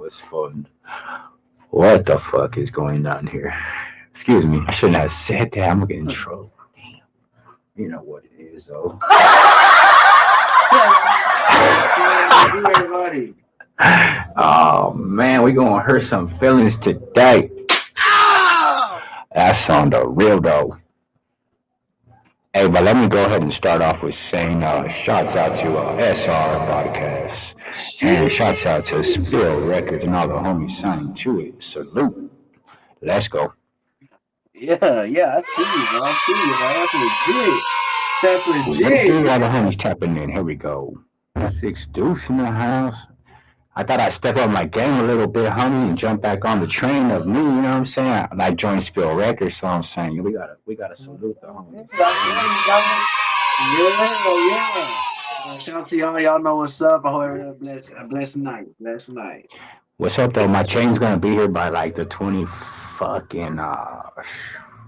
was fun. What the fuck is going on here? Excuse me. I shouldn't have said that. I'm gonna get in trouble. You know what it is, though. Everybody. Oh man, we gonna hurt some feelings today. That's on the real though. Hey, but let me go ahead and start off with saying shouts out to SR Podcast and shouts out to Spill Records and all the homies signing to it. Salute. Let's go. Yeah, I see you, bro. I see you, bro. That's legit. That's What legit. do all the homies tapping in? Here we go. Six Deuce in the house. I thought I'd step up my game a little bit, homie, and jump back on the train of me. You know what I'm saying? I joined Spill Records, so I'm saying we gotta salute the homies. Yeah. Shout out to y'all. Y'all know what's up. I hope everyone a blessed night. Blessed night. What's up though? My chain's gonna be here by like the 20 fucking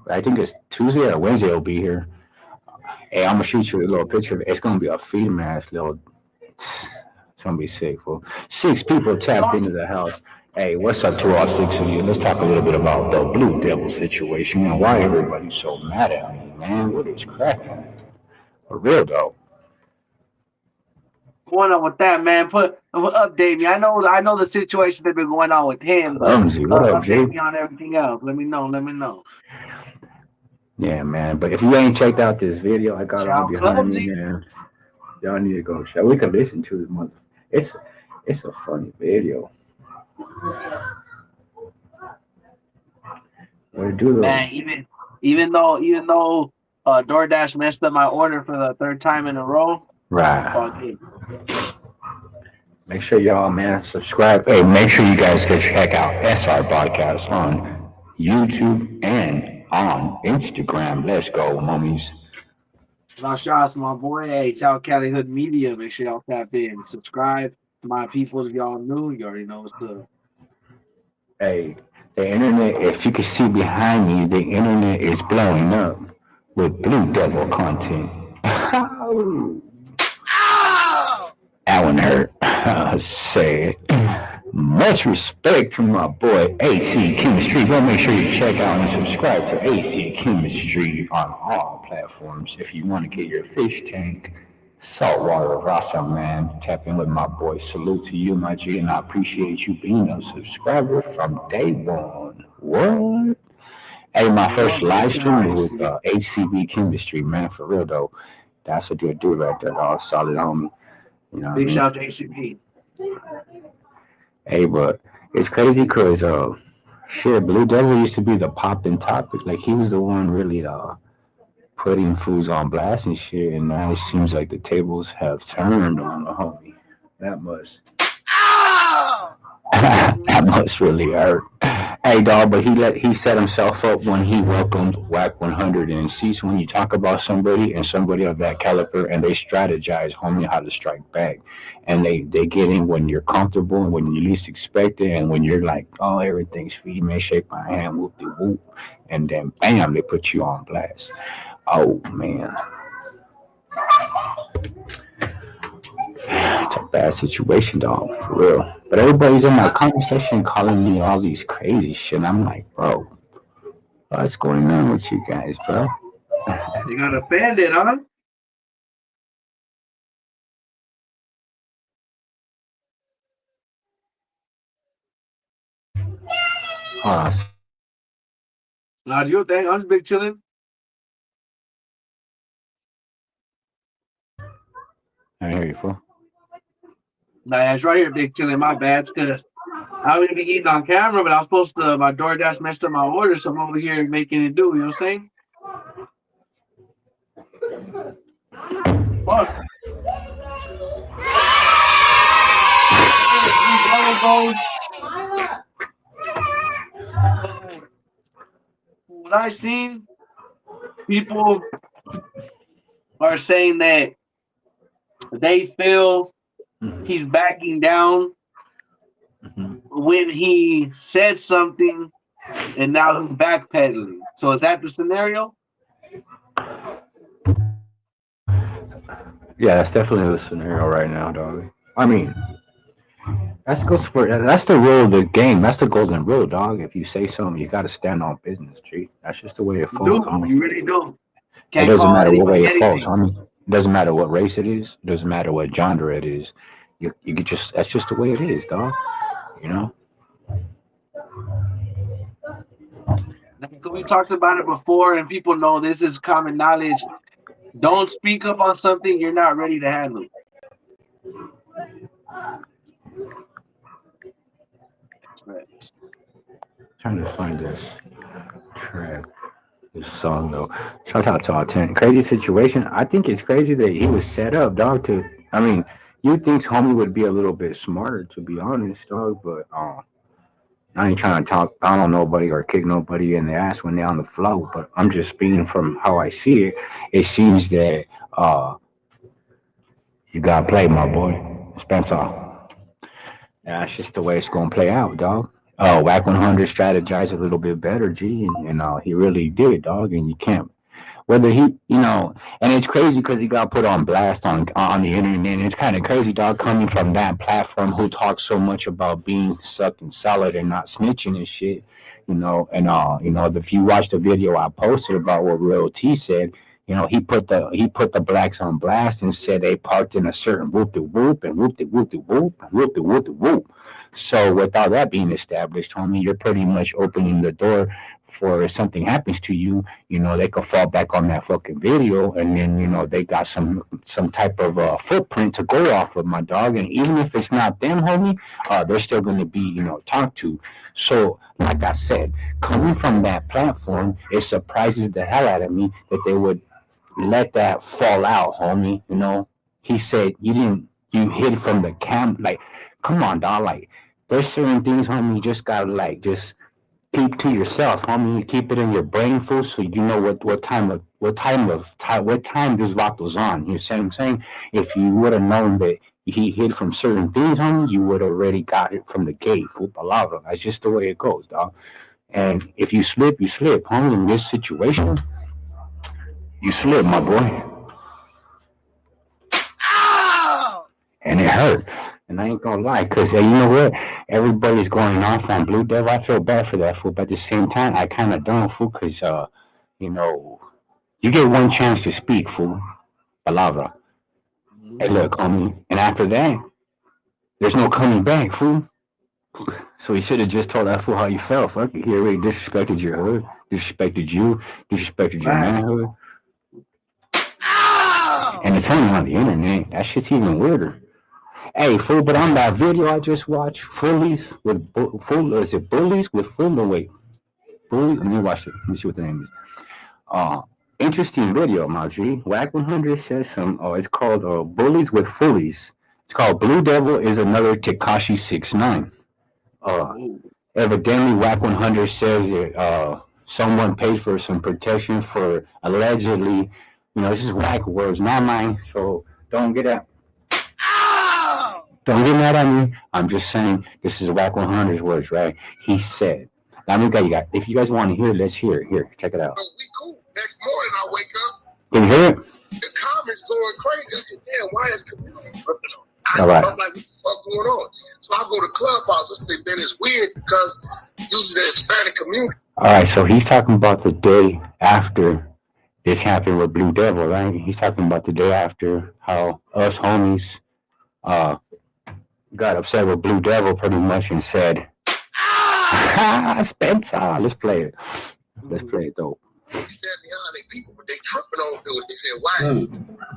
I think it's Tuesday or Wednesday it'll be here. Hey, I'm gonna shoot you a little picture of it. It's gonna be a feed mask little it's gonna be sick, fool. Six people tapped into the house. Hey, what's up to all six of you? Let's talk a little bit about the Blue Devil situation and why everybody's so mad at me, man. What is cracking? For real though. Going on with that, man? Update me. I know the situation that been going on with him, but Clumsy, what up, update Jay? me on everything else. Let me know. Let me know. Yeah, man. But if you ain't checked out this video I got on Shout behind me, clumsy. man, y'all need to go check. We can listen to this mother. It's it's a funny video. What it do though? Man, even though DoorDash messed up my order for the third time in a row, it's all Right. good. Make sure y'all, man, subscribe. Hey, make sure you guys go check out SR Podcast on YouTube and on Instagram. Let's go, homies. Shout out to my boy, hey, shout out Cali Hood Media. Make sure y'all tap in, subscribe to my people. If y'all new, you already know what's up. Hey, the internet, if you can see behind me, the internet is blowing up with Blue Devil content. That one hurt. Say it. Much respect from my boy AC Chemistry. Go make sure you check out and subscribe to AC Chemistry on all platforms if you want to get your fish tank saltwater rasa, man. Tap in with my boy. Salute to you, my G, and I appreciate you being a subscriber from day one. What? Hey, my You know, first big live stream shout was out with to HCB Chemistry, man. For real though, that's a good dude right there, dog. Solid homie. You know what I big mean? shout out to ACP. Hey, but it's crazy because shit, Blue Devil used to be the popping topic. Like he was the one really putting foods on blast and shit, and now it seems like the tables have turned on the homie. That must that must really hurt. Hey, dog, but he set himself up when he welcomed Wack 100 and sees when you talk about somebody and somebody of that caliber and they strategize, homie, how to strike back, and they get in when you're comfortable and when you least expect it, and when you're like, oh, everything's feed me, shake my hand, whoop de whoop, and then bam, they put you on blast. Oh man, it's a bad situation, dog, for real. But everybody's in my comment section calling me all these crazy shit. And I'm like, bro, what's going on with you guys, bro? They got offended, huh? Hold on, Now, do you think I'm just big chilling? I hear you, fool. Nah, it's right here, big chilling. My bad, because I was gonna be eating on camera, but I was supposed to. My DoorDash messed up my order, so I'm over here making it do. You know what I'm saying? Fuck. Blue Devil goes. What I seen, people are saying that they feel Mhm, he's backing down mhm. when he said something, and now he's backpedaling. So is that the scenario? Yeah, that's definitely the scenario right now, dog. I mean, That's the rule of the game. That's the golden rule, dog. If you say something, you got to stand on business, G. That's just the way it You falls, do. homie. You really do. It Can't doesn't call matter what way anybody it falls, anything. homie. It doesn't matter what race it is. It doesn't matter what genre it is. You could just that's just the way it is, dog. You know. Like, we talked about it before, and people know this is common knowledge. Don't speak up on something you're not ready to handle. Right. Trying to find this track, this song though. Shout out to all 10. Crazy situation. I think it's crazy that he was set up, dog. To I mean, you think homie would be a little bit smarter, to be honest, dog. But I ain't trying to talk. I don't know nobody or kick nobody in the ass when they're on the flow. But I'm just speaking from how I see it. It seems that you gotta play, my boy, Spencer. That's just the way it's gonna play out, dog. Oh, Whack 100 strategized a little bit better, G, and he really did, dog. And you can't whether and it's crazy because he got put on blast on the internet. And it's kind of crazy, dog, coming from that platform who talks so much about being sucking solid and not snitching and shit. And if you watch the video I posted about what Real T said, he put the blacks on blast and said they parked in a certain whoop de whoop and whoop de whoop de whoop and whoop de whoop de whoop. So with all that being established, homie, you're pretty much opening the door for if something happens to you, they could fall back on that fucking video, and then they got some type of footprint to go off of, my dog. And even if it's not them, homie, they're still going to be talked to. So like I said, coming from that platform, it surprises the hell out of me that they would let that fall out, homie. He said you hid from the cam. Like, come on, dog. Like, there's certain things, homie, you just gotta like just keep to yourself, homie. You keep it in your brain, fool, so you know what time this rock was on. You see what I'm saying? If you would have known that he hid from certain things, homie, you would have already got it from the gate, fool. Palabra. That's just the way it goes, dog. And if you slip, you slip, homie. In this situation, you slip, my boy, and it hurt. And I ain't gonna lie, cause you know what? Everybody's going off on Blue Devil. I feel bad for that fool, but at the same time, I kind of don't, fool, cause you know, you get one chance to speak, fool. Palabra. Hey, look, homie. And after that, there's no coming back, fool. So he should have just told that fool how you felt. Fuck it. He already disrespected your hood, disrespected you, disrespected your Right. manhood. And it's only on the internet. That shit's even weirder. Hey, fool, but on that video I just watched, is it bullies with full? No, wait. Bully? Let me watch it. Let me see what the name is. Uh, Interesting video, Maji. Wack 100 says it's called Bullies with Fullies. It's called Blue Devil is another Tekashi 69. Uh, Evidently, Wack 100 says that someone paid for some protection for allegedly, this is Wack words, not mine, so don't get at don't get mad at me. I'm just saying this is Wack 100's words, right? He said, "Now, if you guys want to hear it, let's hear it. Here, check it out." We cool. Next morning, I wake up. Can you hear it? The comments going crazy. I said, "Damn, why is community ripping on?" All right. I'm like, "What the fuck going on?" So I go to Clubhouse. I say, "Man, it's weird because usually the Hispanic community." All right, so he's talking about the day after this happened with Blue Devil, right? He's talking about the day after how us homies got upset with Blue Devil pretty much and said, Spencer, let's play it. Let's play it though. Stand behind their people, but they tripping on dudes. They said, "Why?"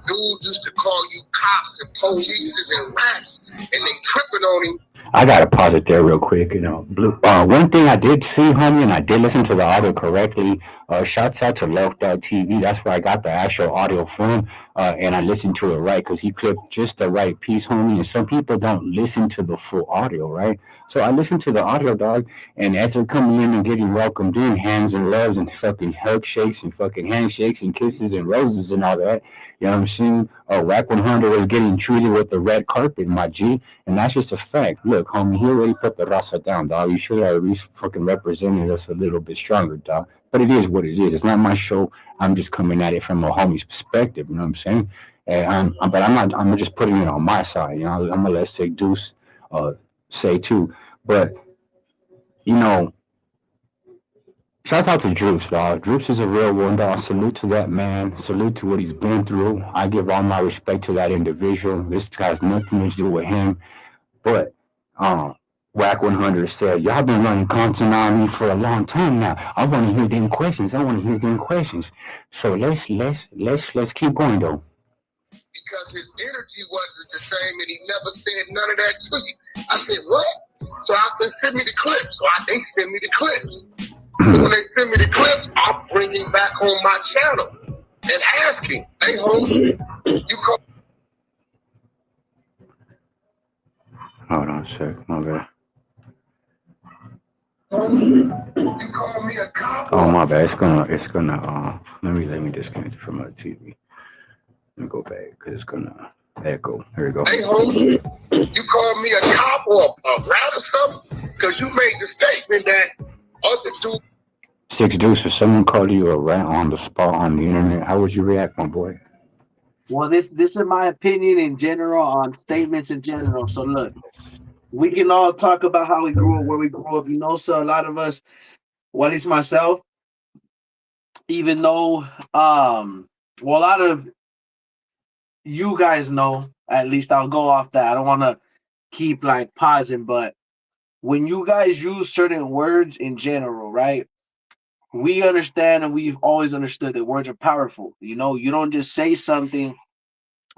Dudes used to call you cops and police and rats, and they tripping on him. I gotta pause it there real quick. One thing I did see, homie, and I did listen to the audio correctly. Shouts out to Love.tv. That's where I got the actual audio from, and I listened to it right because he clipped just the right piece, homie. And some people don't listen to the full audio, right? So I listened to the audio, dog, and as they're coming in and getting welcomed in, hands and loves and fucking hug shakes and fucking handshakes and kisses and roses and all that. You know what I'm saying? Wack 100 was getting treated with the red carpet, my G, and that's just a fact. Look, homie, he already put the raza down, dog. You should have at least fucking represented us a little bit stronger, dog. But it is what it is. It's not my show. I'm just coming at it from a homie's perspective. You know what I'm saying? But I'm not. I'm just putting it on my side. I'm gonna let Sig Deuce say too. But you know, shout out to Droops, dog. Droops is a real one, dog. Salute to that man. Salute to what he's been through. I give all my respect to that individual. This has nothing to do with him. But Wack 100 said, y'all been running content on me for a long time now. I want to hear them questions. So let's keep going though. Because his energy wasn't the same, and he never said none of that to you. I said, what? So I said, send me the clips. So they send me the clips. So when they send me the clips, I'll bring him back on my channel and ask him, hey, homie, you call. Hold on a sec, my bad. You call me a cop? Oh my bad. It's gonna let me disconnect it from my TV. Let me go back because it's gonna echo. Here we go. Hey, homie, you call me a cop or a rat or something? Because you made the statement that other dudes. Six Deuce, if someone called you a rat on the spot on the internet, how would you react, my boy? Well, this is my opinion in general on statements in general. So look, we can all talk about how we grew up, where we grew up, you know. So a lot of us, well, at least myself, even though well, a lot of you guys know, at least I'll go off that. I don't want to keep like pausing, but when you guys use certain words in general, right? We understand and we've always understood that words are powerful. You know, you don't just say something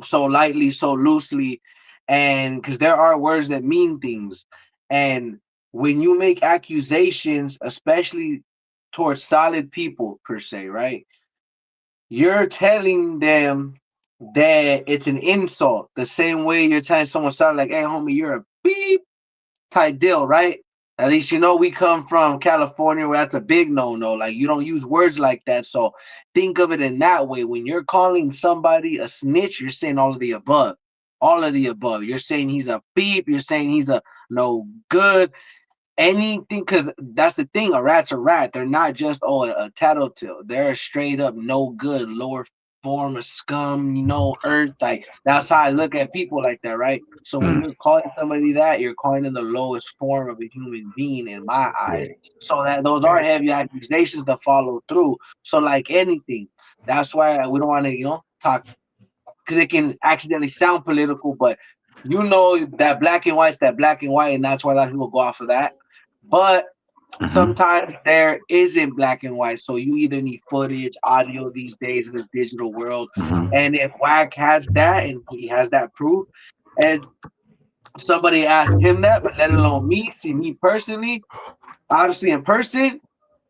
so lightly, so loosely, and because there are words that mean things. And when you make accusations, especially towards solid people per se, right? You're telling them that it's an insult. The same way you're telling someone solid, like, hey, homie, you're a beep type deal, right? At least you know we come from California where that's a big no-no. Like you don't use words like that. So think of it in that way. When you're calling somebody a snitch, you're saying all of the above. All of the above. You're saying he's a beep. You're saying he's a no good. Anything, because that's the thing. A rat's a rat. They're not just a tattletale. They're a straight up no good, lower form of scum, you know, earth. Like that's how I look at people like that, right? So when you're calling somebody that, you're calling them the lowest form of a human being in my eyes. So that those are heavy accusations to follow through. So like anything, that's why we don't want to, you know, talk because it can accidentally sound political, but you know that black and white's that black and white, and that's why a lot of people go off of that. But sometimes there isn't black and white, so you either need footage, audio these days in this digital world. And if Wack has that and he has that proof, and somebody asked him that, but let alone me, see me personally, obviously in person,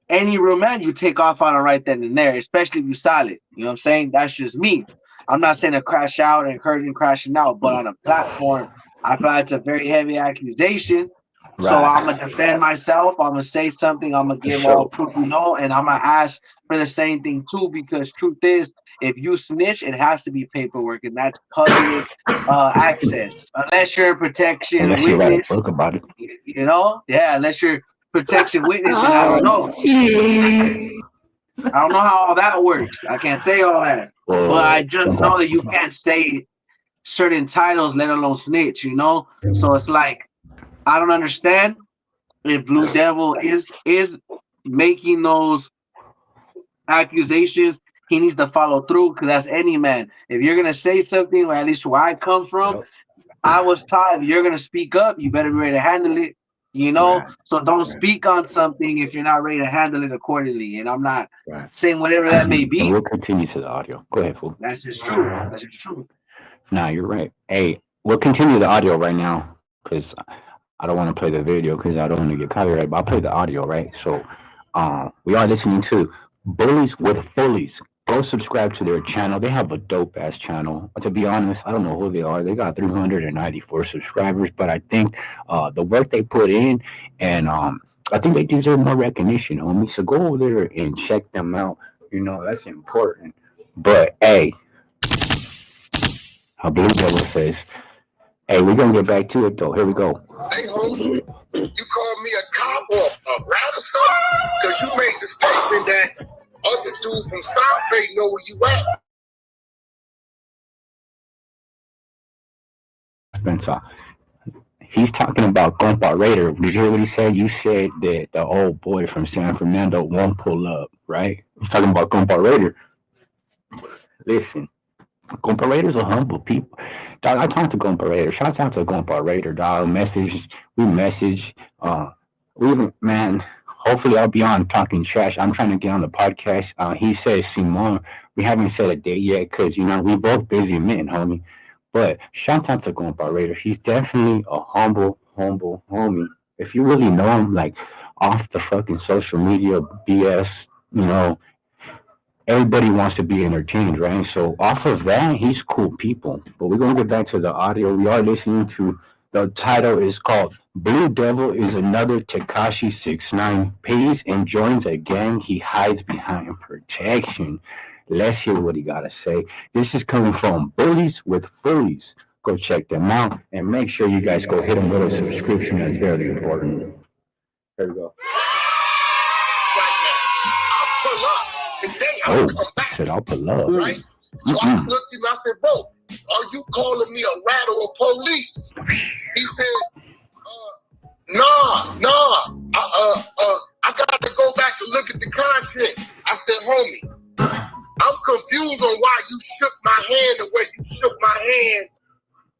any real man you take off on it right then and there, especially if you solid. You know what I'm saying? That's just me. I'm not saying to crash out and hurting crashing out, but on a platform, I feel like it's a very heavy accusation. So I'm gonna defend myself. I'm gonna say something. I'm gonna give all proof, you know, and I'm gonna ask for the same thing too. Because truth is, if you snitch, it has to be paperwork, and that's public access. Unless you're a protection Unless you write a witness, book about it. you know, yeah. Unless you're protection witness, and I don't know. I don't know how all that works. I can't say all that, but I just know that you can't say certain titles, let alone snitch. You know, so it's like. I don't understand if Blue Devil is making those accusations. He needs to follow through because that's any man. If you're gonna say something, or at least where I come from, I was taught if you're gonna speak up, you better be ready to handle it. You know, so don't speak on something if you're not ready to handle it accordingly. And I'm not saying whatever that may be. We'll continue to the audio. Go ahead, fool. That's just true. That's just true. Nah, you're right. Hey, we'll continue the audio right now because I don't want to play the video because I don't want to get copyrighted, but I'll play the audio, right? So we are listening to Bullies with Fullies. Go subscribe to their channel. They have a dope ass channel. To be honest, I don't know who they are. They got 394 subscribers, but I think the work they put in and I think they deserve more recognition, homie. So go over there and check them out. You know, that's important. But hey, how Blue Devil says, hey, we're gonna get back to it though. Here we go. Hey, homie, you call me a cop or a rat or something? Because you made the statement that other dudes from South Bay know where you at. Spencer, He's talking about Compa Raider. Did you hear what he said? You said that the old boy from San Fernando won't pull up, right? He's talking about Compa Raider. Listen, Compa Raiders are humble people. Dog, I talked to Compa Raider. Shout out to Compa Raider, dog. We message. We even, man, hopefully I'll be on talking trash. I'm trying to get on the podcast. He says, Simon, we haven't set a date yet because, we both busy men, homie. But shout out to Compa Raider. He's definitely a humble homie. If you really know him, like off the fucking social media BS, everybody wants to be entertained, right? So off of that, he's cool people. But we're gonna get back to the audio. We are listening to the title is called Blue Devil is another Tekashi 6ix9ine pays and joins a gang he hides behind protection. Let's hear what he gotta say. This is coming from Bullies with Fullies. Go check them out and make sure you guys go hit them with a subscription. That's very important. Here we go. Oh, I said I'll pull up. Right? So I looked at him, I said, bro, are you calling me a rat or a police? He said, nah. I got to go back and look at the content. I said, homie, I'm confused on why you shook my hand the way you shook my hand.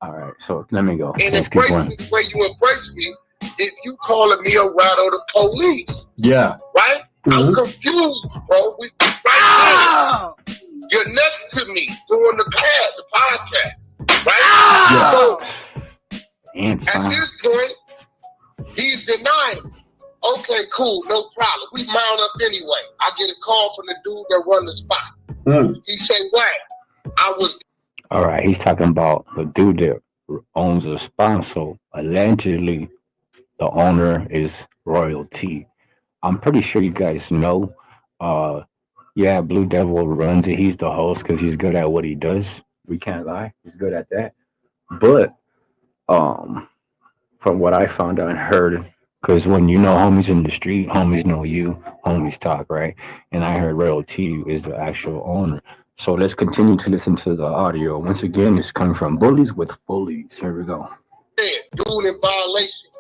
All right, so let me go. And embrace me the way you embrace me. If you calling me a rat or the police. Yeah. Right? I'm confused, bro. Right there. You're next to me doing the podcast, right? So at this point, he's denying. Okay, cool, no problem. We mount up anyway. I get a call from the dude that run the spot. He say, "Wack, I was." All right, he's talking about the dude that owns the spot. So allegedly, the owner is Royalty. I'm pretty sure you guys know. Yeah, Blue Devil runs it. He's the host because he's good at what he does. We can't lie. He's good at that. But from what I found out and heard, because when you know homies in the street, homies know you, homies talk, right? And I heard Royalty is the actual owner. So let's continue to listen to the audio. Once again, it's coming from Bullies with Fullies. Here we go. Dude in violation.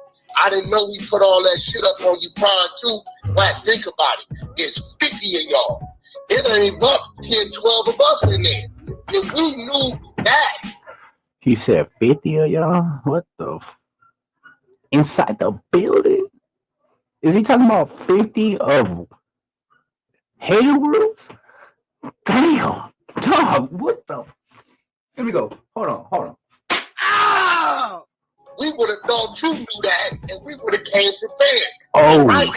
I didn't know he put all that shit up on you prior to. Wack, think about it. It's 50 of y'all. It ain't but 10, 12 of us in there. If we knew that. He said 50 of y'all? What the inside the building? Is he talking about 50 of hater groups? Damn. Dog, what the? Let me go. Hold on. Ah! We would have thought you knew that, and we would have came prepared. Oh, right?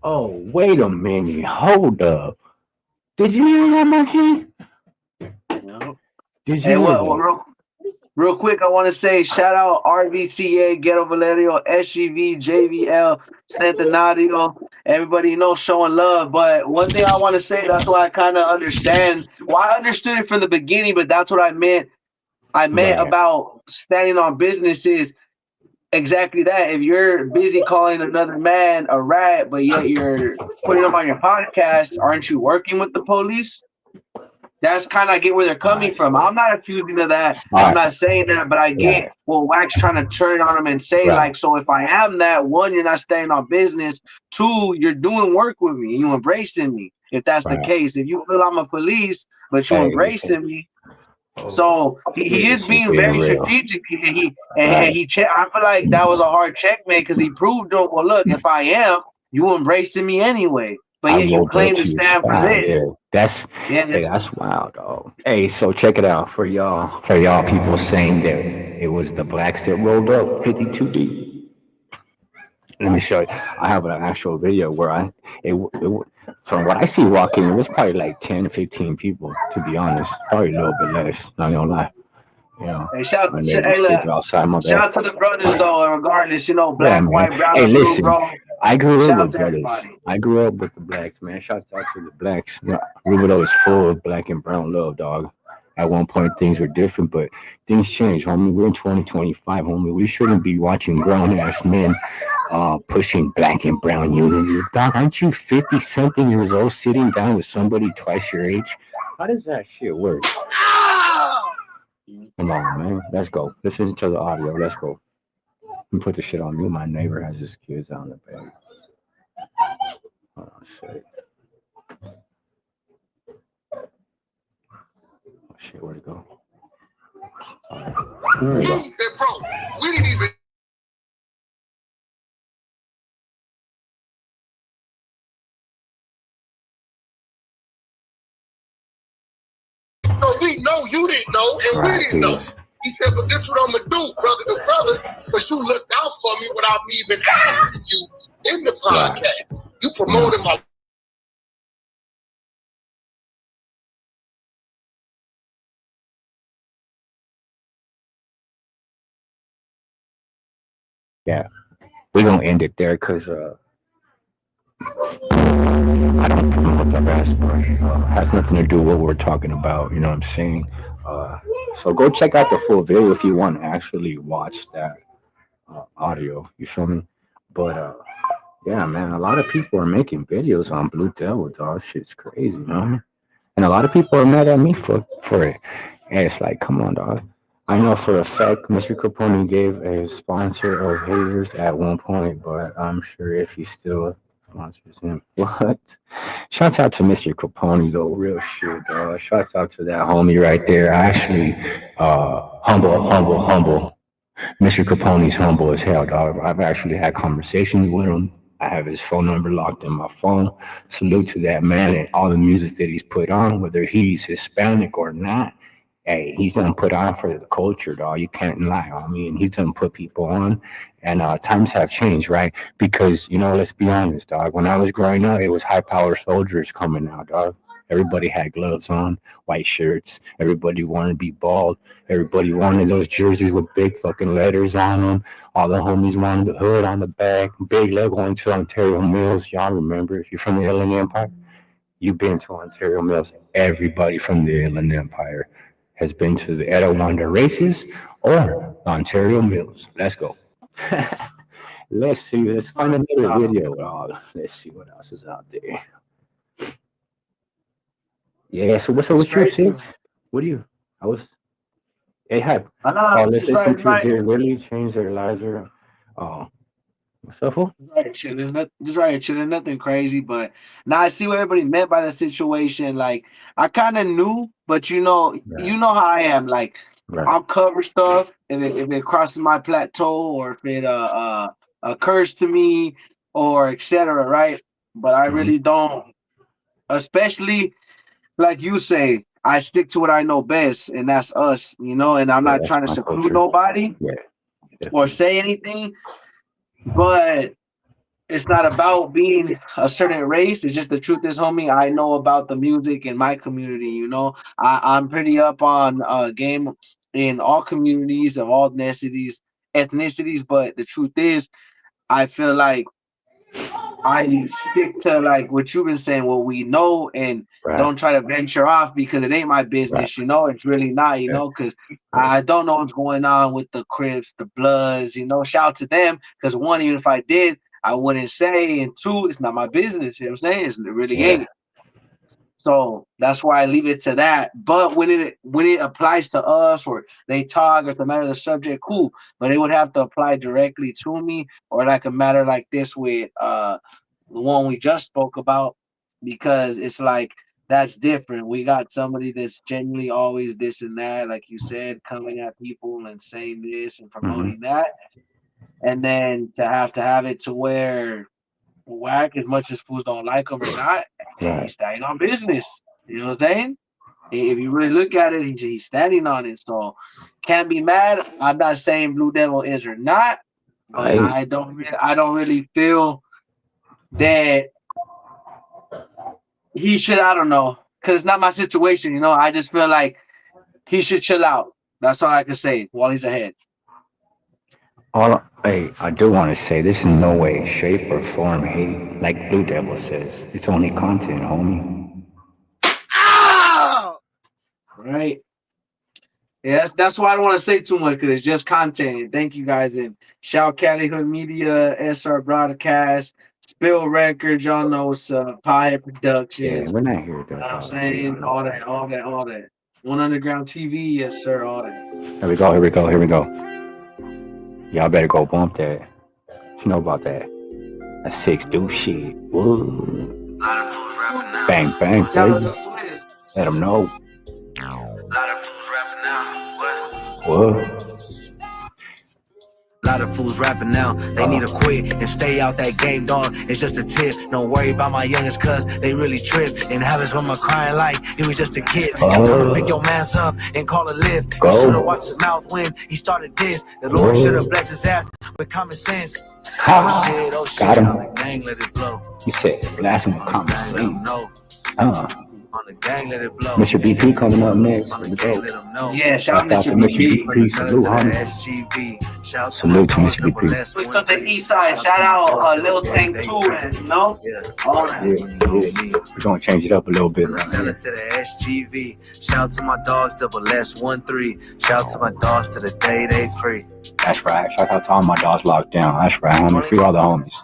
Oh, wait a minute. Hold up. Did you hear that, Marquis? No. Did you? Hey, real quick, I want to say shout out RVCA, Ghetto Valerio, SGV, JVL, Centenario, everybody showing love. But one thing I want to say, that's why I kind of understand. Well, I understood it from the beginning, but that's what I meant. Right. About standing on business is exactly that. If you're busy calling another man a rat, but yet you're putting them on your podcast, aren't you working with the police? That's kind of, I get where they're coming from. I'm not accusing of that. I'm not saying that, but I get what Wack's trying to turn on him and say, like, so if I am that, one, you're not staying on business. Two, you're doing work with me and you embracing me. If that's the case, if you feel I'm a police, but you embracing me. So he is being very strategic. I feel like that was a hard checkmate because he proved, well, look, if I am, you embracing me anyway. But yet you claim to stand for this. That's wild, dog. Hey, so check it out for y'all people saying that it was the blacks that rolled up 52 deep. Let me show you. I have an actual video where from what I see walking, it was probably like 10 to 15 people, to be honest. Probably a little bit less, not gonna lie. Hey, shout out to the brothers though, regardless, black, white, brown, hey, listen, blue, bro. I grew up with brothers. I grew up with the blacks, man. Shout out to the blacks. Rubidoux is full of black and brown love, dog. At one point, things were different, but things changed, homie. We're in 2025, homie. We shouldn't be watching grown-ass men pushing black and brown unity. Dog, aren't you 50-something years old sitting down with somebody twice your age? How does that shit work? Come on, man. Let's go. Listen to the audio. Let's go. me put the shit on mute. My neighbor has his kids out in the bed. Oh shit. Oh shit, where'd it go? There we He go. said, bro, we didn't even know. We know you didn't know, and we Right, didn't know. peace. He said, but this what I'm gonna do, brother to brother, because you looked out for me without me even asking you in the Right. podcast. You promoted my Yeah, we're gonna end it there because I don't promote the rest, but has nothing to do with what we're talking about. You know what I'm saying? Uh, so go check out the full video if you want to actually watch that audio. You feel me? But yeah, man, a lot of people are making videos on Blue Devil, dog. Shit's crazy, you know? And a lot of people are mad at me for it. And it's like, come on, dog. I know for a fact Mr. Capone gave a sponsor of haters at one point, but I'm sure if he still sponsors him, what? Shouts out to Mr. Capone, though, real shit, dog. Shouts out to that homie right there. I actually, humble. Mr. Capone's humble as hell, dog. I've actually had conversations with him. I have his phone number locked in my phone. Salute to that man and all the music that he's put on, whether he's Hispanic or not. Hey, he's done put on for the culture, dog. You can't lie. I mean, he's done put people on, and times have changed, right? Because let's be honest, dog. When I was growing up, it was high power soldiers coming out, dog. Everybody had gloves on, white shirts. Everybody wanted to be bald. Everybody wanted those jerseys with big fucking letters on them. All the homies wanted the hood on the back. Big leg going to Ontario Mills. Y'all remember, if you're from the Inland Empire, you've been to Ontario Mills. Everybody from the Inland Empire has been to the Etowanda races or Ontario Mills. Let's go. Let's see. Let's find another video. Let's see what else is out there. Yeah. So what's up It's with you, crazy. Six? What do you? I was. Hey, hype. I know. Oh, let's It's listen right, to right. Dear Really change their lives around. Oh, what's up, fool? Right, chilling. Just right, chilling. Nothing crazy, but now I see what everybody meant by the situation. Like I kind of knew, but Right, how I am. Like right. I'll cover stuff if it crosses my plateau or if it occurs to me or etc. Right, but I Mm-hmm. really don't. Especially like you say, I stick to what I know best, and that's us. And I'm Yeah, not that's trying to my seclude culture. nobody Yeah, or definitely. say anything, but it's not about being a certain race. It's just the truth is, homie, I know about the music in my community. I'm pretty up on game in all communities of all ethnicities. But the truth is, I feel like I stick to like what you've been saying, what we know, and Right, don't try to venture off because it ain't my right. business. It's really not. Yeah, Because yeah, I don't know what's going on with the Crips, the Bloods. Shout out to them because one, even if I did, I wouldn't say, and two, it's not my business. You know what I'm saying? It really yeah. ain't. So that's why I leave it to that. But when it applies to us or they talk or it's a matter of the subject, cool. But it would have to apply directly to me or like a matter like this with the one we just spoke about, because it's like that's different. We got somebody that's genuinely always this and that, like you said, coming at people and saying this and Mm-hmm. promoting that, and then to have it to where whack as much as fools don't like him or not, Right. he's staying on business. You know what I'm saying? If you really look at it, he's standing on it. So can't be mad. I'm not saying Blue Devil is or not, but I I don't really feel that he should. I don't know, because it's not my situation. I just feel like he should chill out. That's all I can say while he's ahead. I do want to say this in no way, shape, or form hate. Like Blue Devil says, it's only content, homie. ah! Right? Yeah, that's why I don't want to say too much because it's just content. And thank you guys and shout Cali Hood Media, SR Broadcast, Spill Records. Y'all know it's Pie Yeah, Productions. we're not here You know what I'm to hate saying? on All that, nobody. all that, all that. One Underground TV, yes sir, all that. Here we go. Here we go. Here we go. Y'all better go bump that. You know about that? That 6 do shit. Woo. Bang bang, Shout out baby. to Swiss. Let them know. Lot of fools rapping now. What? What? Lot of fools rapping now, they need to quit and stay out that game, dog. It's just a tip. Don't worry about my youngest, cuz they really trip. And have his mama crying like he was just a kid. And come and pick your mans up and call a lift. You should've watched his mouth when he started this. The Lord should've blessed his ass with common sense. Oh shit, Got him. on the gang, let it blow. You said last one with common sense. No. On the gang, let it blow. Mr. BP coming up next. On Here the we gang, go. let him know. Yeah, shout Shout out out to to Mr. Mr. BP. BP. Salute, homie. SGV. Shout Salute to Mr. Double BP. S, Switch up the east side. Shout out Lil Tank too, and you know, all that. Yeah. We're gonna change it up a little bit right Shout here. out to the SGV. Shout out to my dogs, Double S13. Shout out to my dogs to the day they free. That's right. Shout out to all my dogs locked down. That's right, homie. Free all the homies.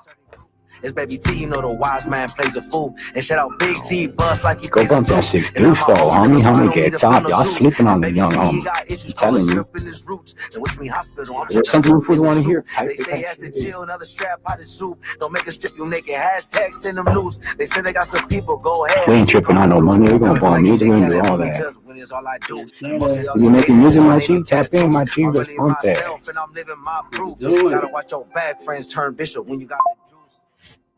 It's Baby T, you know the wise man plays a fool. And shout out Big T, bust like he Go plays a bump fool. that 6 do so, homie. Homie, get top. Y'all sleeping on the young homie. I'm telling you. There's something you fools want to hear. They say ask to chill, another strap out of soup. Don't make a strip you naked. Hashtag send them news. They say they got some people. Go ahead. We ain't tripping on no money. We're gonna bump music. We're gonna do all that. If you making music, my G, tap in, my G. Let's bump that. And I'm living my proof. Do it. Gotta watch your back, friends turn bishop when you got the juice.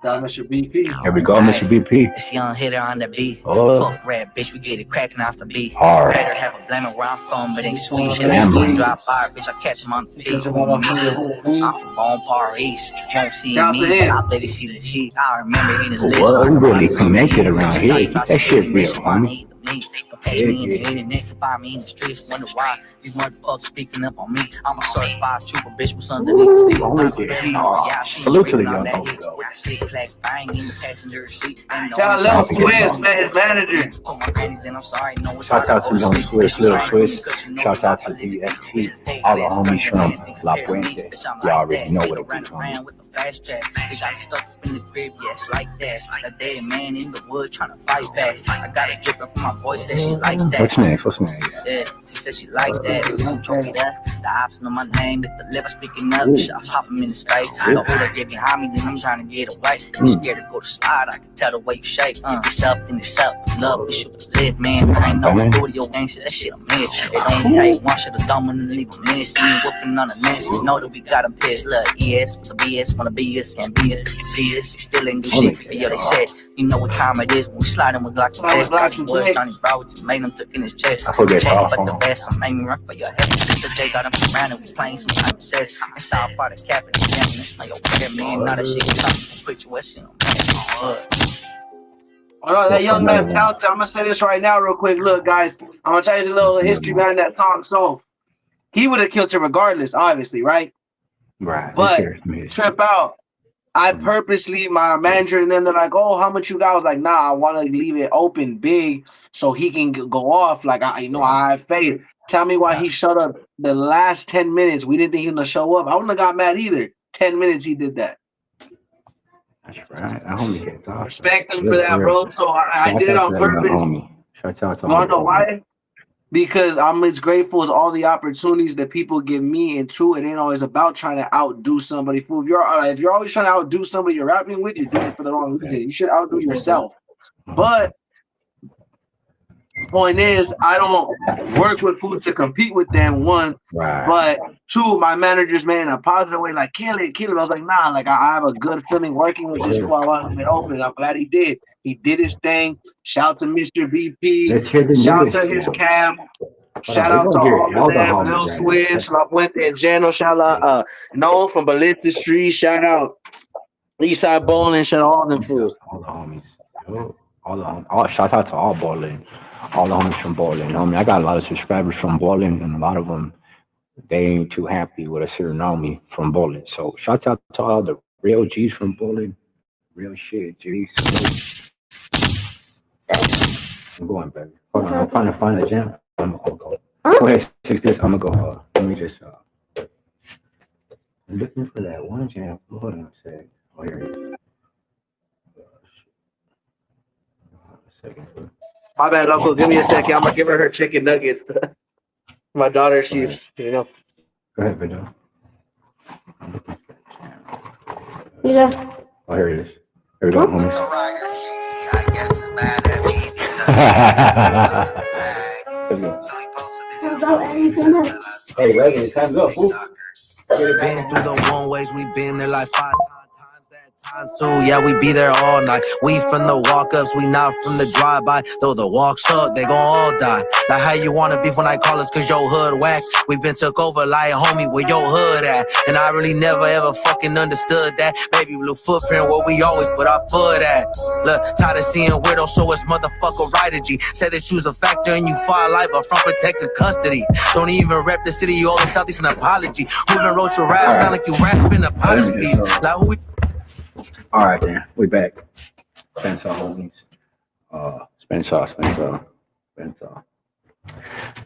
Shout out Mr. BP. Here we go, Mr. BP. This young hitter on the beat. Oh. Fuck rap, bitch, we get it cracking off the beat. Hard. Better have a blame where I'm from, but ain't sweet. Gambling. Drop bar, bitch, I catch him on the feet. I'm from Bone Paris. Won't see Shout me, to but him. I'll let it see the cheek. I remember in the list. Well, we really connected around here. Keep that shit real, homie. Catch me in the internet, find me in the streets, wonder why these motherfuckers speaking up on me. I'm a certified trooper, bitch, what's underneath the deal? Salute to the young homies, though. Shout out Lil Swiss, man, his manager. Shouts out to Young Swiss, Lil Swiss. Shouts out to DST. All the homies from La Puente. Y'all already know what it is, homie. Fast track, they got stuck up in the crib, yes, like that. A dead man in the wood trying to fight back. I got it dripping from my voice, said she like that. What's next? What's next? Yeah, she said she like that. Trophy that. The ops know my name. If the liver speaking up, I pop him in his face. The hooders get behind me, then I'm trying to get away. I'm scared to go to slide. I can tell the way you shake. It's up, then it's up. Love, we shoot the live, man. I ain't no studio gangster. That shit I miss. It don't take one shit of dumb and leave a miss. Me whooping on the miss. You know that we got a piss. Look, ES with the BS. Wanna be us, can't be us. See us, they still ain't do shit. Yeah, they said, you know what time it is when we sliding with Glocks and Tech. Boys, Johnny Broward just made them took in his chest. I forget Check, but off, the best, so made me run for your head. The day got him surrounded, we playing some time says. And stop by the cap and the damn, and smell your breath, man. Now that shit can talk, you put your West in them, man. Oh no, that young man talented. I'm gonna say this right now, real quick. Look, guys, I'm gonna tell you a little history behind that talk. So he would have killed you regardless, obviously, right? Right. But trip out. I purposely, my manager and them, they're like, "Oh, how much you got?" I was like, "Nah, I want to leave it open big so he can go off." Like I have faith. Tell me why he shut up the last 10 minutes. We didn't think he was gonna show up. I wouldn't have got mad either. 10 minutes he did that. That's right. I only get off. Respect him for that, bro. So I did it on purpose. Shout out to You wanna know why? Because I'm as grateful as all the opportunities that people give me, and true, it ain't always about trying to outdo somebody. Fool, if you're always trying to outdo somebody you're rapping with, you're doing it for the wrong reason. You should outdo yourself. But point is, I don't work with food to compete with them, one. Right. But two, my manager's man in a positive way, like kill it. I was like, nah, like I have a good feeling working with this squad. I want him to open. I'm glad he did. He did his thing. Shout out to Mr. BP. Shout out to his cam. Shout out to all of them. Lil Swiss, La Puente, and Jano. Shout out Noah from Belita Street. Shout out Eastside Bowling. Shout out all them fools. All the homies. All the homies. Shout out to all bowling. All the homies from bowling. I mean, I got a lot of subscribers from bowling, and a lot of them, they ain't too happy with a certain homie from bowling. So shout out to all the real G's from bowling. Real shit, G's. I'm going, baby. Hold on, I'm trying to find a jam. I'm gonna go. Go ahead, fix this. I'm gonna go. Let me just. I'm looking for that one jam. Hold on a sec. Oh, here it is. A second. My bad, Uncle. Give me a second. I'm gonna give her chicken nuggets. My daughter, she's, Go ahead, video. Yeah. Oh, here it is. Here we go, homies. Let's go. Without anything else. Hey, Reagan, time's up, fool. Been through the one ways, we been there like 5 times that time. So yeah, we be there all night. We from the walk-ups, we not from the drive-by. Though the walks up, they gon' all die. Like how you wanna beef when I call us cause your hood whack. We been took over like homie, where your hood at? And I really never ever fucking understood that. Baby blue footprint where we always put our foot at. Look, tired of seeing weirdos, so it's motherfucker righter G. Say that you's a factor and you far life, but from protected custody. Don't even rep the city, you always Southeast an apology. Who even wrote your rap? Sound like you rapping apologies. Like who we... All right, then. We back. Spencer, homies. Spencer.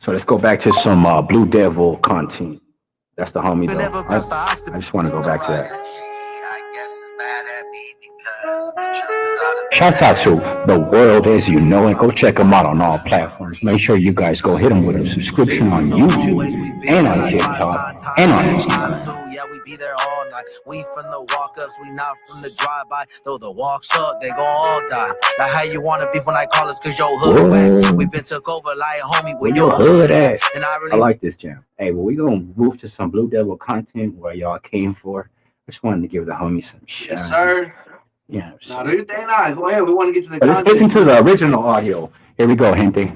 So let's go back to some Blue Devil content. That's the homie, though. I just want to go back to that. Shout out to The World As You Know It. Go check them out on all platforms. Make sure you guys go hit them with a subscription on YouTube and on TikTok and on Instagram. Yeah, we be there all night. We from the walk-ups, we not from the drive-by. Though the walks up, they gon' all die. Like how you wanna beef when I call us cause your hood whack. We been took over like homie, where your hood at? And I like this jam. Hey, well, we gonna move to some Blue Devil content where y'all came for. I just wanted to give the homie some shit. Yes, sir. Yeah. No, do your thing. Nah, go ahead. We want to get to the Let's content. listen to the original audio. Here we go, gente.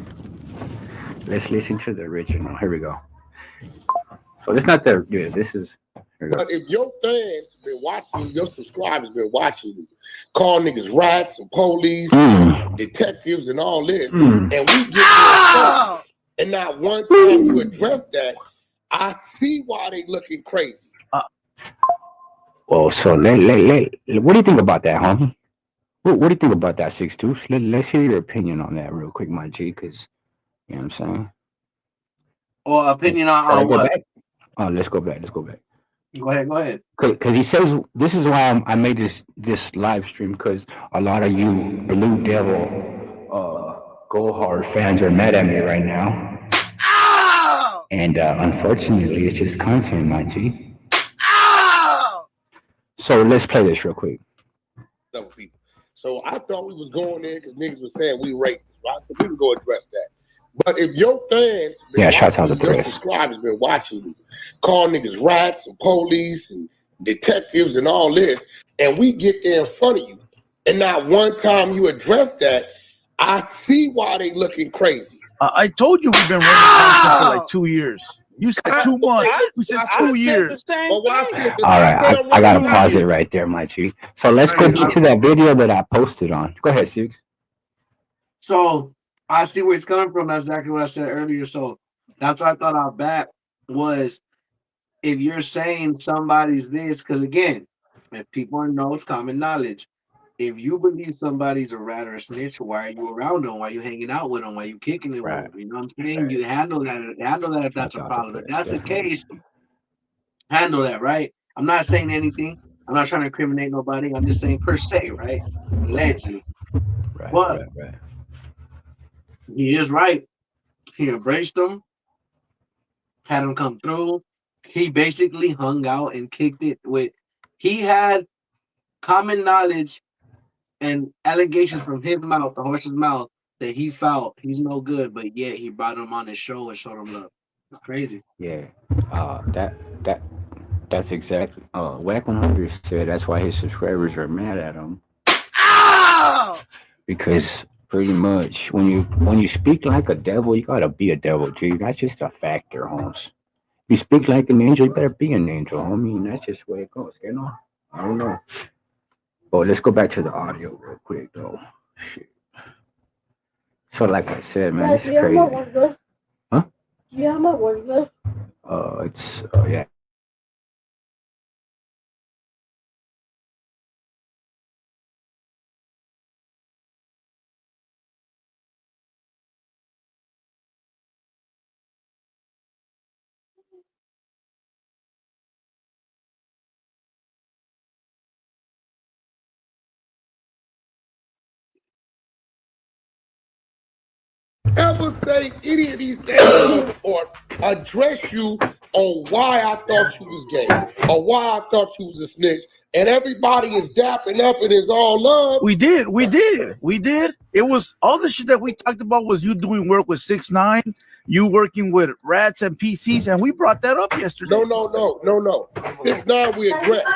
Let's listen to the original. Here we go. So this not the yeah, this is here we go. But if your fans been watching, your subscribers been watching you, call niggas rats and police, detectives and all this, and we get and not one time you address that, I see why they looking crazy. Well, so what do you think about that, homie? What do you think about that, 6'2"? Let's hear your opinion on that real quick, my G, because you know what I'm saying. Or opinion on what? Back? Oh, let's go back. Go ahead. Because he says this is why I made this live stream, because a lot of you Blue Devil Go Hard fans are mad at me right now. And unfortunately, it's just content, my G. So let's play this real quick. So I thought we was going there because niggas was saying we racist, right? So we can go address that. But if your fans, shout out to the your subscribers been watching you, call niggas rats and police and detectives and all this, and we get there in front of you, and not one time you address that, I see why they looking crazy. I told you we've been running content for like 2 years. You said 2 months. We said 2 years. All right, I gotta pause it right there, my G. So let's go get to that video that I posted on. Go ahead, Six. So I see where it's coming from. That's exactly what I said earlier. So that's what I thought our bat was. If you're saying somebody's this, because again, if people know, it's common knowledge. If you believe somebody's a rat or a snitch, why are you around them? Why are you hanging out with them? Why are you kicking it with them? You know what I'm saying? You handle that if that's a problem. If that's the case, handle that, right? I'm not saying anything. I'm not trying to incriminate nobody. I'm just saying per se, right? Allegedly. But he is right. He embraced them, had them come through. He basically hung out and kicked it with. He had common knowledge and allegations from his mouth, the horse's mouth, that he felt he's no good, but yet he brought him on his show and showed him love. Crazy. Yeah. That's exactly Wack 100 said that's why his subscribers are mad at him. Because pretty much when you speak like a devil, you gotta be a devil, G. That's just a factor, Holmes. If you speak like an angel, you better be an angel, homie. And that's just the way it goes, you know? I don't know. But let's go back to the audio real quick, though. Shit. So, like I said, man, it's crazy. Huh? Do you have my word good? Yeah. Ever say any of these things or address you on why I thought you was gay or why I thought you was a snitch and everybody is dapping up and it's all love. We did. It was all the shit that we talked about was you doing work with 6ix9ine, you working with rats and PCs, and we brought that up yesterday. No. 6ix9ine we addressed.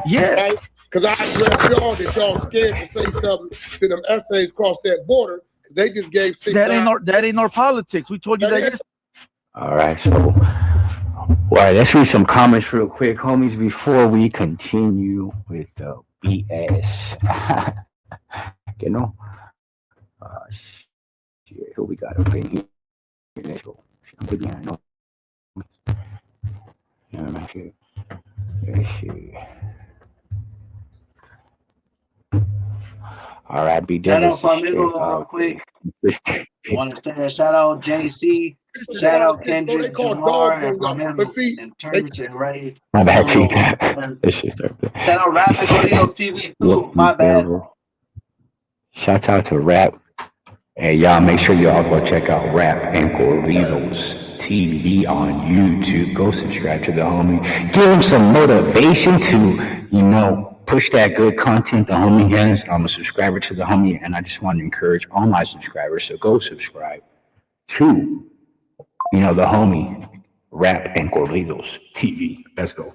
Yeah. Right? Because I addressed y'all that y'all scared to say something to them essays across that border. They just gave 6ix9ine. That ain't our politics. We told you that yesterday. All right, so let's read some comments real quick, homies, before we continue with the BS. You know, shit, who we got up in here? Let's go. I'm good behind. No. Yeah, shit. All right, B. Shout out Flamingo real quick. Want to say a shout out JC. Shout out Kendrick, Jamar, and Flamingo, and Turch and Ray. My bad, T. Shout out Rap and Corrido TV too. My bad. Shout out to Rap. And y'all make sure y'all go check out Rap and Corridos TV on YouTube. Go subscribe to the homie. Give him some motivation to, push that good content the homie has. I'm a subscriber to the homie, and I just want to encourage all my subscribers to go subscribe to, the homie Rap and Corridos TV. Let's go.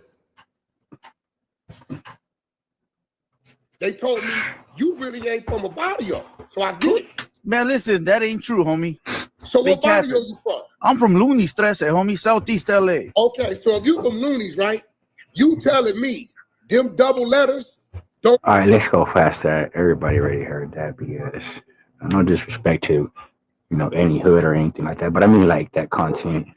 They told me you really ain't from a barrio, so I get it. Man, listen, that ain't true, homie. So what barrio you from? I'm from Looney's, homie, Southeast LA. Okay, so if you from Looney's, right? You telling me them double letters don't. All right, let's go faster. Everybody already heard that because no disrespect to, any hood or anything like that, but I mean like that content.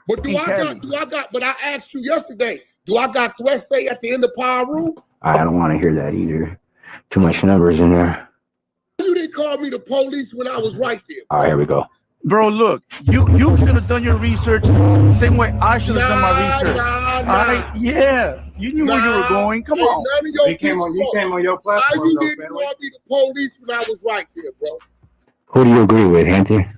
But but I asked you yesterday, do I got threats say at the end of Paru? I don't want to hear that either. Too much numbers in there. You didn't call me the police when I was right there. All right, here we go. Bro, look, you should have done your research the same way I should have done my research. Yeah, you knew where you were going. Come on. You came on your platform. Why you didn't call me the police when I was right there, bro? Who do you agree with, Hunter?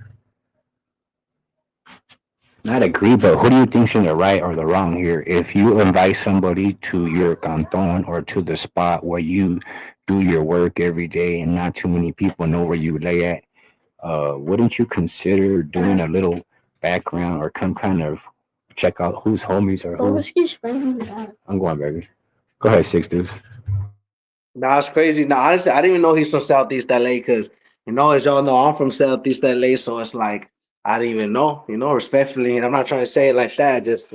Not agree, but who do you think's in the right or the wrong here? If you invite somebody to your canton or to the spot where you do your work every day and not too many people know where you lay at, wouldn't you consider doing a little background or some kind of check out whose homies are who? I'm going, baby. Go ahead, 6 Deuce. Nah, it's crazy. Nah, honestly, I didn't even know he's from Southeast LA because, as y'all know, I'm from Southeast LA, so it's like, I didn't even know, respectfully, and I'm not trying to say it like that, just,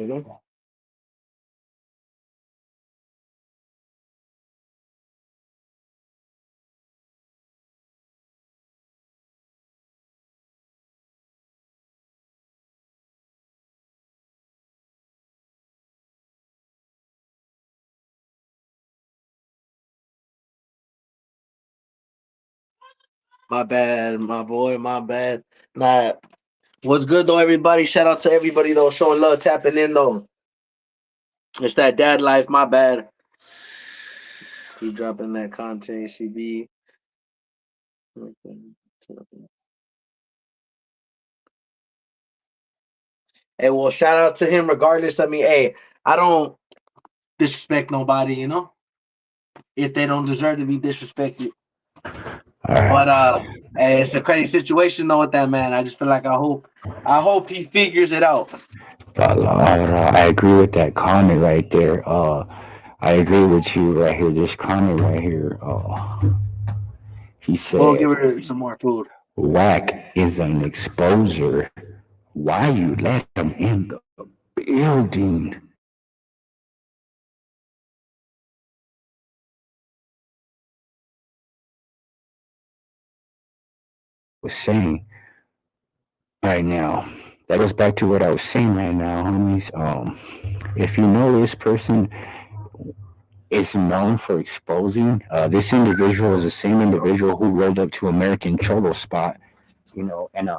My bad, my boy, my bad. Nah, what's good though, everybody? Shout out to everybody though, showing love, tapping in though. It's that dad life, my bad. Keep dropping that content, CB. Hey, well, shout out to him regardless. I mean, hey, I don't disrespect nobody, if they don't deserve to be disrespected. But hey, it's a crazy situation though with that man. I just feel like I hope he figures it out. I agree with that comment right there. I agree with you right here. This comment right here. He said, we'll give her some more food. Wack is an exposer. Why you let him in the building? Was saying right now. That goes back to what I was saying right now, homies. If you know this person is known for exposing, this individual is the same individual who rolled up to American Cholo spot, and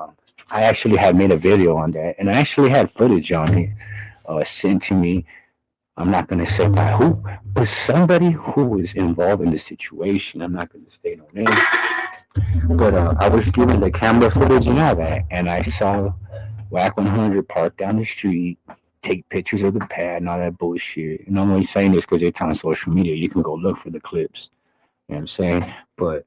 I actually had made a video on that, and I actually had footage on it sent to me. I'm not going to say by who, but somebody who was involved in the situation. I'm not going to state no name. But I was given the camera footage and all that, and I saw Wack 100 parked down the street, take pictures of the pad and all that bullshit. And I'm only saying this because it's on social media. You can go look for the clips. You know what I'm saying? But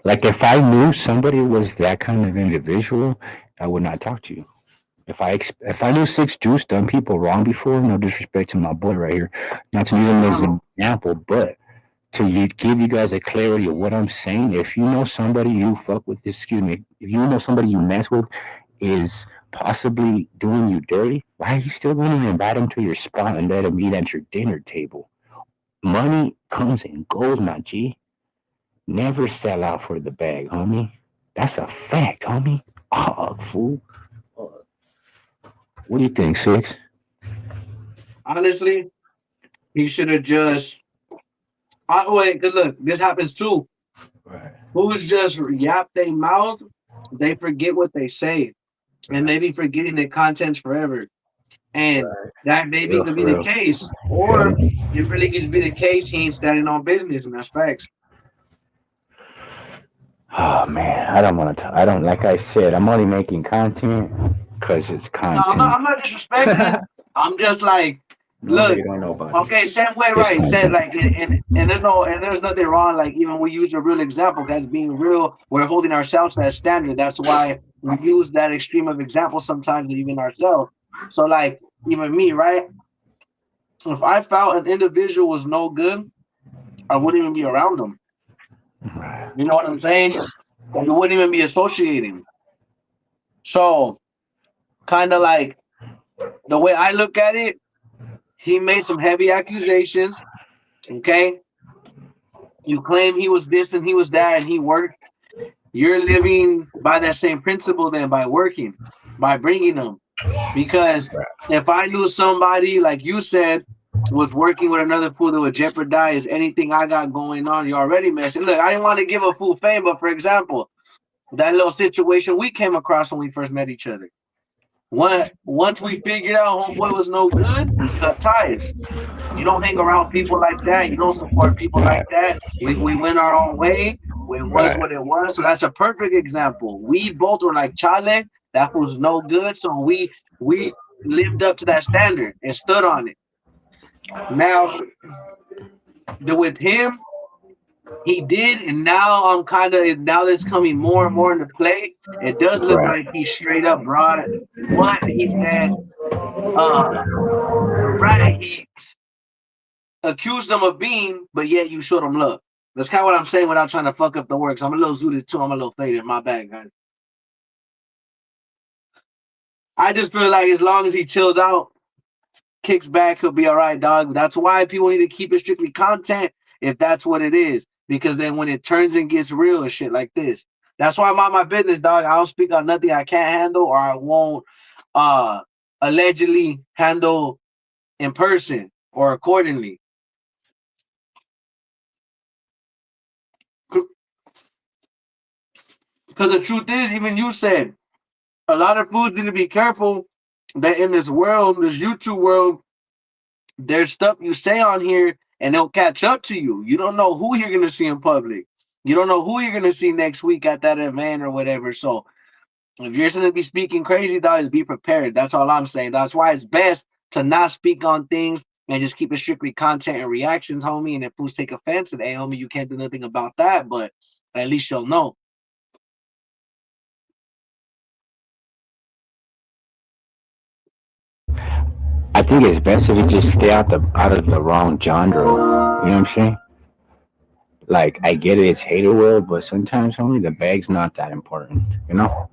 like if I knew somebody was that kind of individual, I would not talk to you. If I knew Six Juice done people wrong before, no disrespect to my boy right here, not to use him as an example, but to give you guys a clarity of what I'm saying, if you know somebody you fuck with, excuse me, if you know somebody you mess with is possibly doing you dirty, why are you still going to invite him to your spot and let him eat at your dinner table? Money comes and goes, my G. Never sell out for the bag, homie. That's a fact, homie. Oh, fool. What do you think, Six? Honestly, he should have just. Wait, cause look, this happens too. Right. Who's just yap they mouth, they forget what they say, and they be forgetting their contents forever. And that maybe could be the case, Yeah. or it really could be the case. He ain't standing on business, and that's facts. Oh man, I don't want to. I don't like I said. I'm only making content because it's No, I'm not. content. I'm not disrespecting. I'm just like, look. Nobody don't know about it. Okay, same way, It's right? Said content. like, and there's nothing wrong. Like even we use a real example, guys. Being real, we're holding ourselves to that standard. That's why we use that extreme of example sometimes, even ourselves. So like, even me, right? If I felt an individual was no good, I wouldn't even be around them. You know what I'm saying? We wouldn't even be associating. So, kind of like the way I look at it, he made some heavy accusations. Okay, you claim he was this and he was that, and he worked. You're living by that same principle then by working, by bringing them. Because if I knew somebody like you said was working with another fool that would jeopardize anything I got going on, you're already messing. Look, I didn't want to give a fool fame, but for example, that little situation we came across when we first met each other. Once we figured out homeboy was no good, we cut ties. You don't hang around people like that. You don't support people like that. We went our own way. It was Right. what it was. So that's a perfect example. We both were like Chale. That was no good. So we lived up to that standard and stood on it. Now with him, he did, and now I'm kind of now that's coming more and more into play. It does look Right. like he straight up brought what he said. Right, he accused them of being, but yet you showed them love. That's kind of what I'm saying without trying to fuck up the works. I'm a little zooted too. I'm a little faded. My bad, guys. I just feel like as long as he chills out, kicks back, he'll be all right, dog. That's why people need to keep it strictly content if that's what it is. Because then when it turns and gets real and shit like this, that's why I'm on my business, dog. I don't speak on nothing I can't handle or I won't allegedly handle in person or accordingly. Because the truth is, even you said, a lot of foods need to be careful that in this world, this YouTube world, there's stuff you say on here and they'll catch up to you. You don't know who you're gonna see in public. You don't know who you're gonna see next week at that event or whatever. So if you're gonna be speaking crazy, dog, be prepared. That's all I'm saying. That's why it's best to not speak on things and just keep it strictly content and reactions, homie. And if fools take offense, and hey, homie, you can't do nothing about that, but at least you'll know. I think it's best if you just stay out of the wrong genre. You know what I'm saying? Like I get it, it's hater world, but sometimes, homie, the bag's not that important. You know.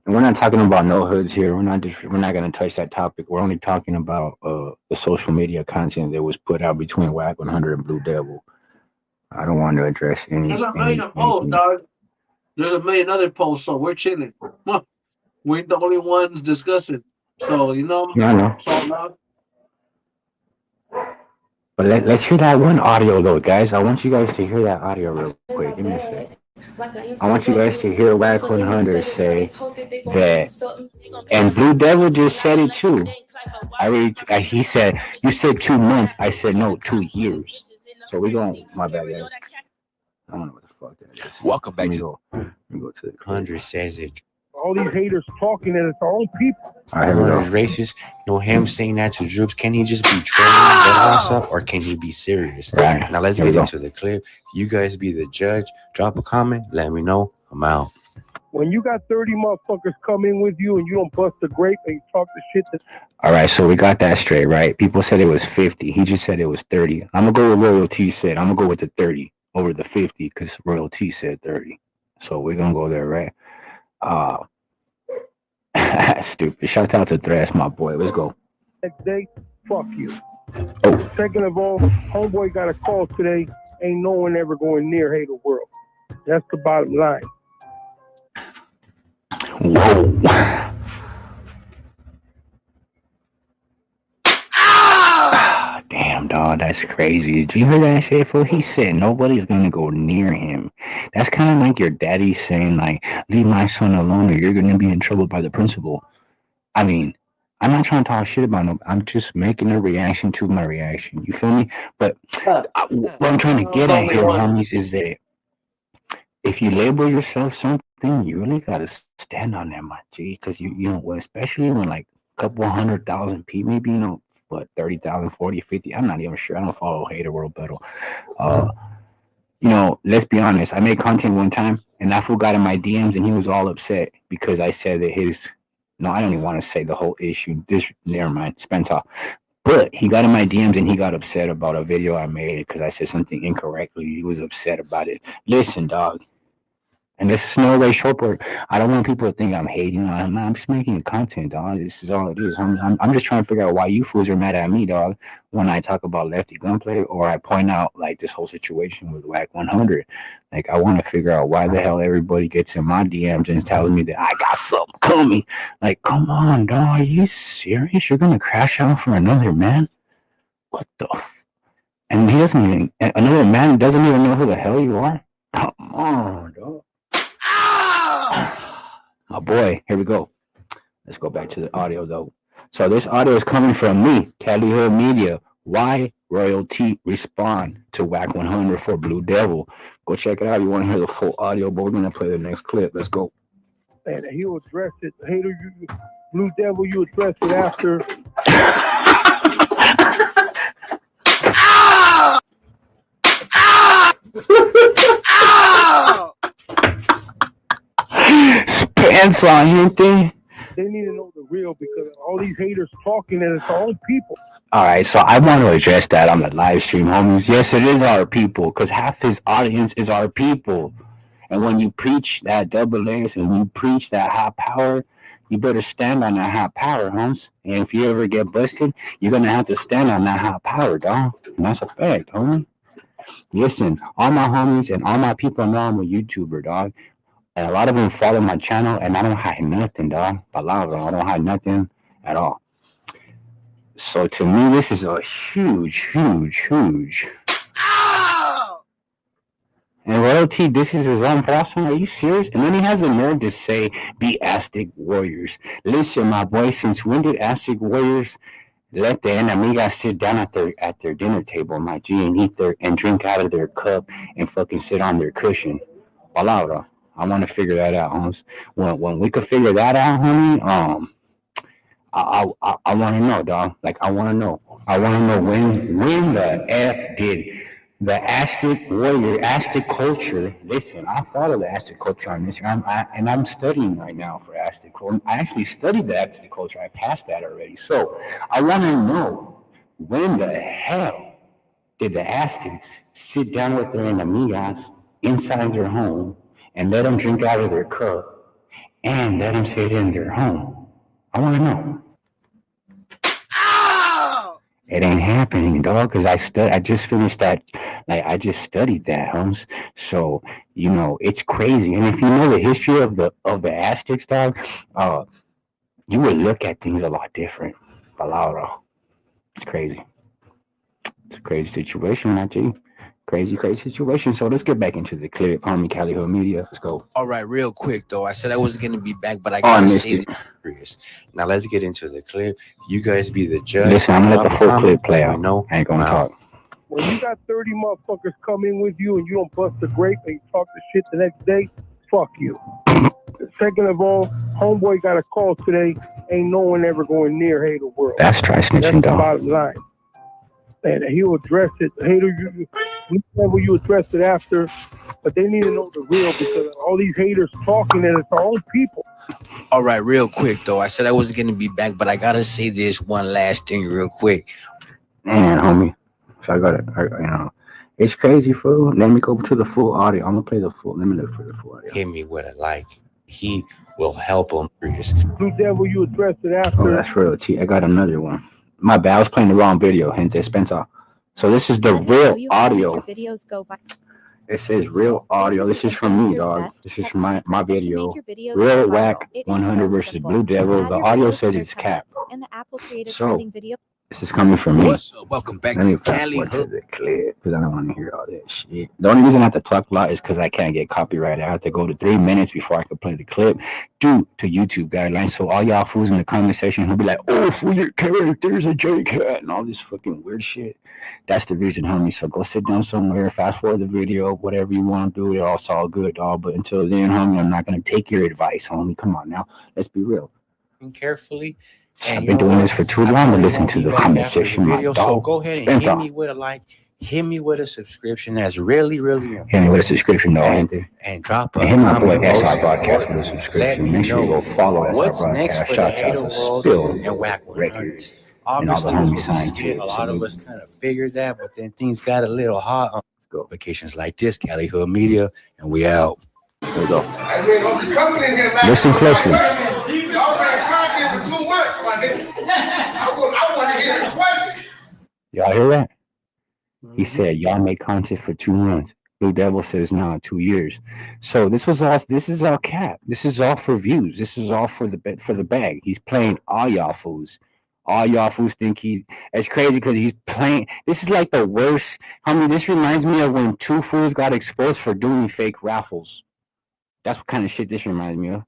And we're not talking about no hoods here. We're not gonna touch that topic. We're only talking about the social media content that was put out between Wack 100 and Blue Devil. I don't want to address There's a million posts, anything. dog. There's a million other posts, so we're chilling. We ain't the only ones discussing. So, you know, Yeah, I know. it's all love. But let's hear that one audio though, guys. I want you guys to hear that audio real quick. Give me a sec. I want you guys to hear Wack 100 say that, and Blue Devil just said it too. He said, you said 2 months. I said, no, 2 years. So we going, my bad, guys. I don't know what the fuck that is. Welcome back Let me go to the 100 says it. All these haters talking, and it's our own people. All right, here we Is go. racist. Him saying that to Droops. Can he just be trolling that raza, or can he be serious? Right. Now let's Here we get go. into the clip. You guys be the judge. Drop a comment. Let me know. I'm out. When you got 30 motherfuckers come in with you and you don't bust a grape and you talk the shit that All right, so we got that straight, right? People said it was 50. He just said it was 30. I'm gonna go with Royal T said. I'm gonna go with the 30 over the 50 because Royal T said 30. So we're gonna go there, right? Stupid. Shout out to Thresh, my boy. Let's go. next day, fuck you. Oh. Second of all, homeboy got a call today. Ain't no one ever going near Hater World. That's the bottom line. Whoa. Damn, dog, that's crazy. Did you hear that shit, fool? He said nobody's gonna go near him. That's kind of like your daddy saying, like, leave my son alone or you're gonna be in trouble by the principal. I mean, I'm not trying to talk shit about him. I'm just making a reaction to my reaction. You feel me? But what I'm trying to get at here, homies, is that if you label yourself something, you really gotta stand on that, my G. Because you know, especially when like a couple 100,000 people, maybe 30,000, 40, 50. I'm not even sure. I don't follow Hater World Battle. Let's be honest. I made content one time, and that fool got in my DMs, and he was all upset because I said that his. No, I don't even want to say the whole issue. Never mind, Spencer. But he got in my DMs and he got upset about a video I made because I said something incorrectly. He was upset about it. Listen, dog. And this is no way short, but I don't want people to think I'm hating on him. I'm just making content, dog. This is all it is. I'm just trying to figure out why you fools are mad at me, dog, when I talk about Lefty Gunplay or I point out like this whole situation with Wack 100. Like I want to figure out why the hell everybody gets in my DMs and tells me that I got something coming. Like, come on, dog. Are you serious? You're gonna crash out for another man? What the? And he doesn't even. Another man doesn't even know who the hell you are. Come on, dog. My boy, here we go. Let's go back to the audio though. So this audio is coming from me, Cali Hood Media. Why Royalty respond to Wack 100 for Blue Devil? Go check it out. You want to hear the full audio, but we're gonna play the next clip. Let's go. And he'll address it. Hater, Blue Devil, you address it after. Spence on anything? They need to know the real because all these haters talking and it's our own people. All right, so I want to address that on the live stream, homies. Yes, it is our people because half his audience is our people. And when you preach that double S and you preach that high power, you better stand on that high power, homies. And if you ever get busted, you're going to have to stand on that high power, dog. And that's a fact, homie. Listen, all my homies and all my people know I'm a YouTuber, dog. And a lot of them follow my channel, and I don't hide nothing, dog. Palabra, I don't hide nothing at all. So to me, this is a huge. And Royalty, this is his own person. Are you serious? And then he has the nerve to say, be Aztec Warriors. Listen, my boy, since when did Aztec Warriors let the enemigas sit down at their dinner table, my G, and eat and drink out of their cup and fucking sit on their cushion? Palabra. I want to figure that out, homies. When we could figure that out, homie, I want to know, dog. Like, I want to know. I want to know when the F did the Aztec warrior, Aztec culture. Listen, I follow the Aztec culture on this, and I'm studying right now for Aztec culture. I actually studied the Aztec culture. I passed that already. So I want to know when the hell did the Aztecs sit down with their enemigas inside their home and let them drink out of their cup and let them sit in their home? I want to know. It ain't happening, dog, because I just finished that. Like, I just studied that, homes. So, it's crazy. And if you know the history of the Aztecs, dog, you would look at things a lot different. Palabra. It's crazy. It's a crazy situation, my G. Crazy situation. So let's get back into the clip. Homie Cali Hood Media. Let's go. All right, real quick though. I said I wasn't gonna be back, but I gotta say this. Now let's get into the clip. You guys be the judge. Listen, I'm gonna let the full clip play out. I ain't gonna talk. When you got 30 motherfuckers come in with you and you don't bust a grape and you talk the shit the next day, fuck you. Second of all, homeboy got a call today. Ain't no one ever going near Hater World. That's try snitching, That's the dog. bottom line. And he'll address it. Hater, you address it after, but they need to know the real because all these haters talking and it's our own people. All right, real quick though. I said I wasn't gonna be back, but I gotta say this one last thing real quick. Man, homie. So I got it. It's crazy, fool. Let me go to the full audio. I'm gonna play the full. Let me look for the full audio. Hit me with a like. He will help him. Blue Devil, you address it after. Oh, that's real. I got another one. My bad. I was playing the wrong video. Gente, Spencer. So this is the real audio. It says real audio. This is from me, dog. This is from my video. Real Wack 100 versus Blue Devil. The audio says it's cap. So this is coming from me. What's up? Welcome back Let me to fast Cali forward to Hook. the clip because I don't want to hear all that shit. The only reason I have to talk a lot is because I can't get copyrighted. I have to go to 3 minutes before I can play the clip due to YouTube guidelines. So all y'all fools in the comment section who'll be like, oh, fool, your character's a J-Cat and all this fucking weird shit. That's the reason, homie. So go sit down somewhere, fast forward the video, whatever you want to do. It's all good, dog. But until then, homie, I'm not going to take your advice, homie. Come on now. Let's be real. Carefully. I've been doing this for too long to listen to the comment section, my dog. So go ahead and hit me with a like, hit me with a subscription. That's really, really important. Hit me with a subscription, dog. And drop a and hit my boy comment. SI Broadcast with a subscription. Make sure you go follow SI What's next Broadcast. for the Shout out Hater to World Spill and Wack 100. Records. And all the Obviously, homies this was signed to a it. lot of So us kind of figured that, but then things got a little hot on vacations like this, Cali Hood Media, and we out. Here we go. I mean, don't be coming in here like Listen closely. Y'all been talking for too much, my nigga. I want to hear the questions. Y'all hear that? He said, y'all make content for 2 months. Blue Devil says, nah, 2 years. So this is all cap. This is all for views. This is all for the bag. He's playing all y'all fools. All y'all fools think it's crazy because he's playing. This is like the worst. This reminds me of when 2 fools got exposed for doing fake raffles. That's what kind of shit this reminds me of.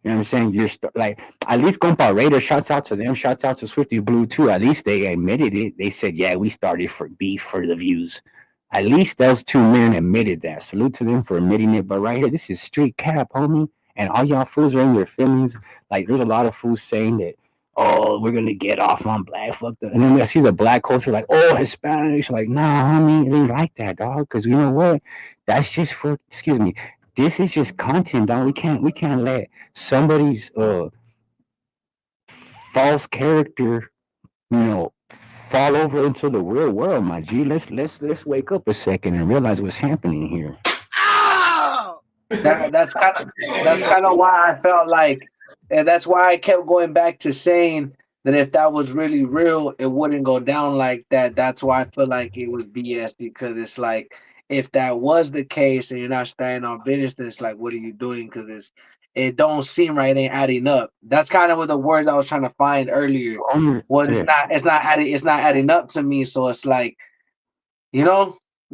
You know what I'm saying? You're like, at least Compa Raider, shouts out to them, shouts out to Swifty Blue too. At least they admitted it. They said, yeah, we started for beef for the views. At least those 2 men admitted that. Salute to them for admitting it. But right here, this is street cap, homie. And all y'all fools are in your feelings. Like, there's a lot of fools saying that, oh, we're gonna get off on black, fuck that. And then I see the black culture like, oh, Hispanics. Like, nah, homie, it ain't like that, dog. Because you know what? That's just for, excuse me. This is just content, dog. We can't let somebody's false character, fall over into the real world, my G. Let's wake up a second and realize what's happening here. That's kind of why I felt like, and that's why I kept going back to saying that if that was really real, it wouldn't go down like that. That's why I feel like it was BS, because it's like, if that was the case and you're not standing on business, then it's like, what are you doing? Because it don't seem right, it ain't adding up. That's kind of what the words I was trying to find earlier was. It's not adding up to me. So it's like,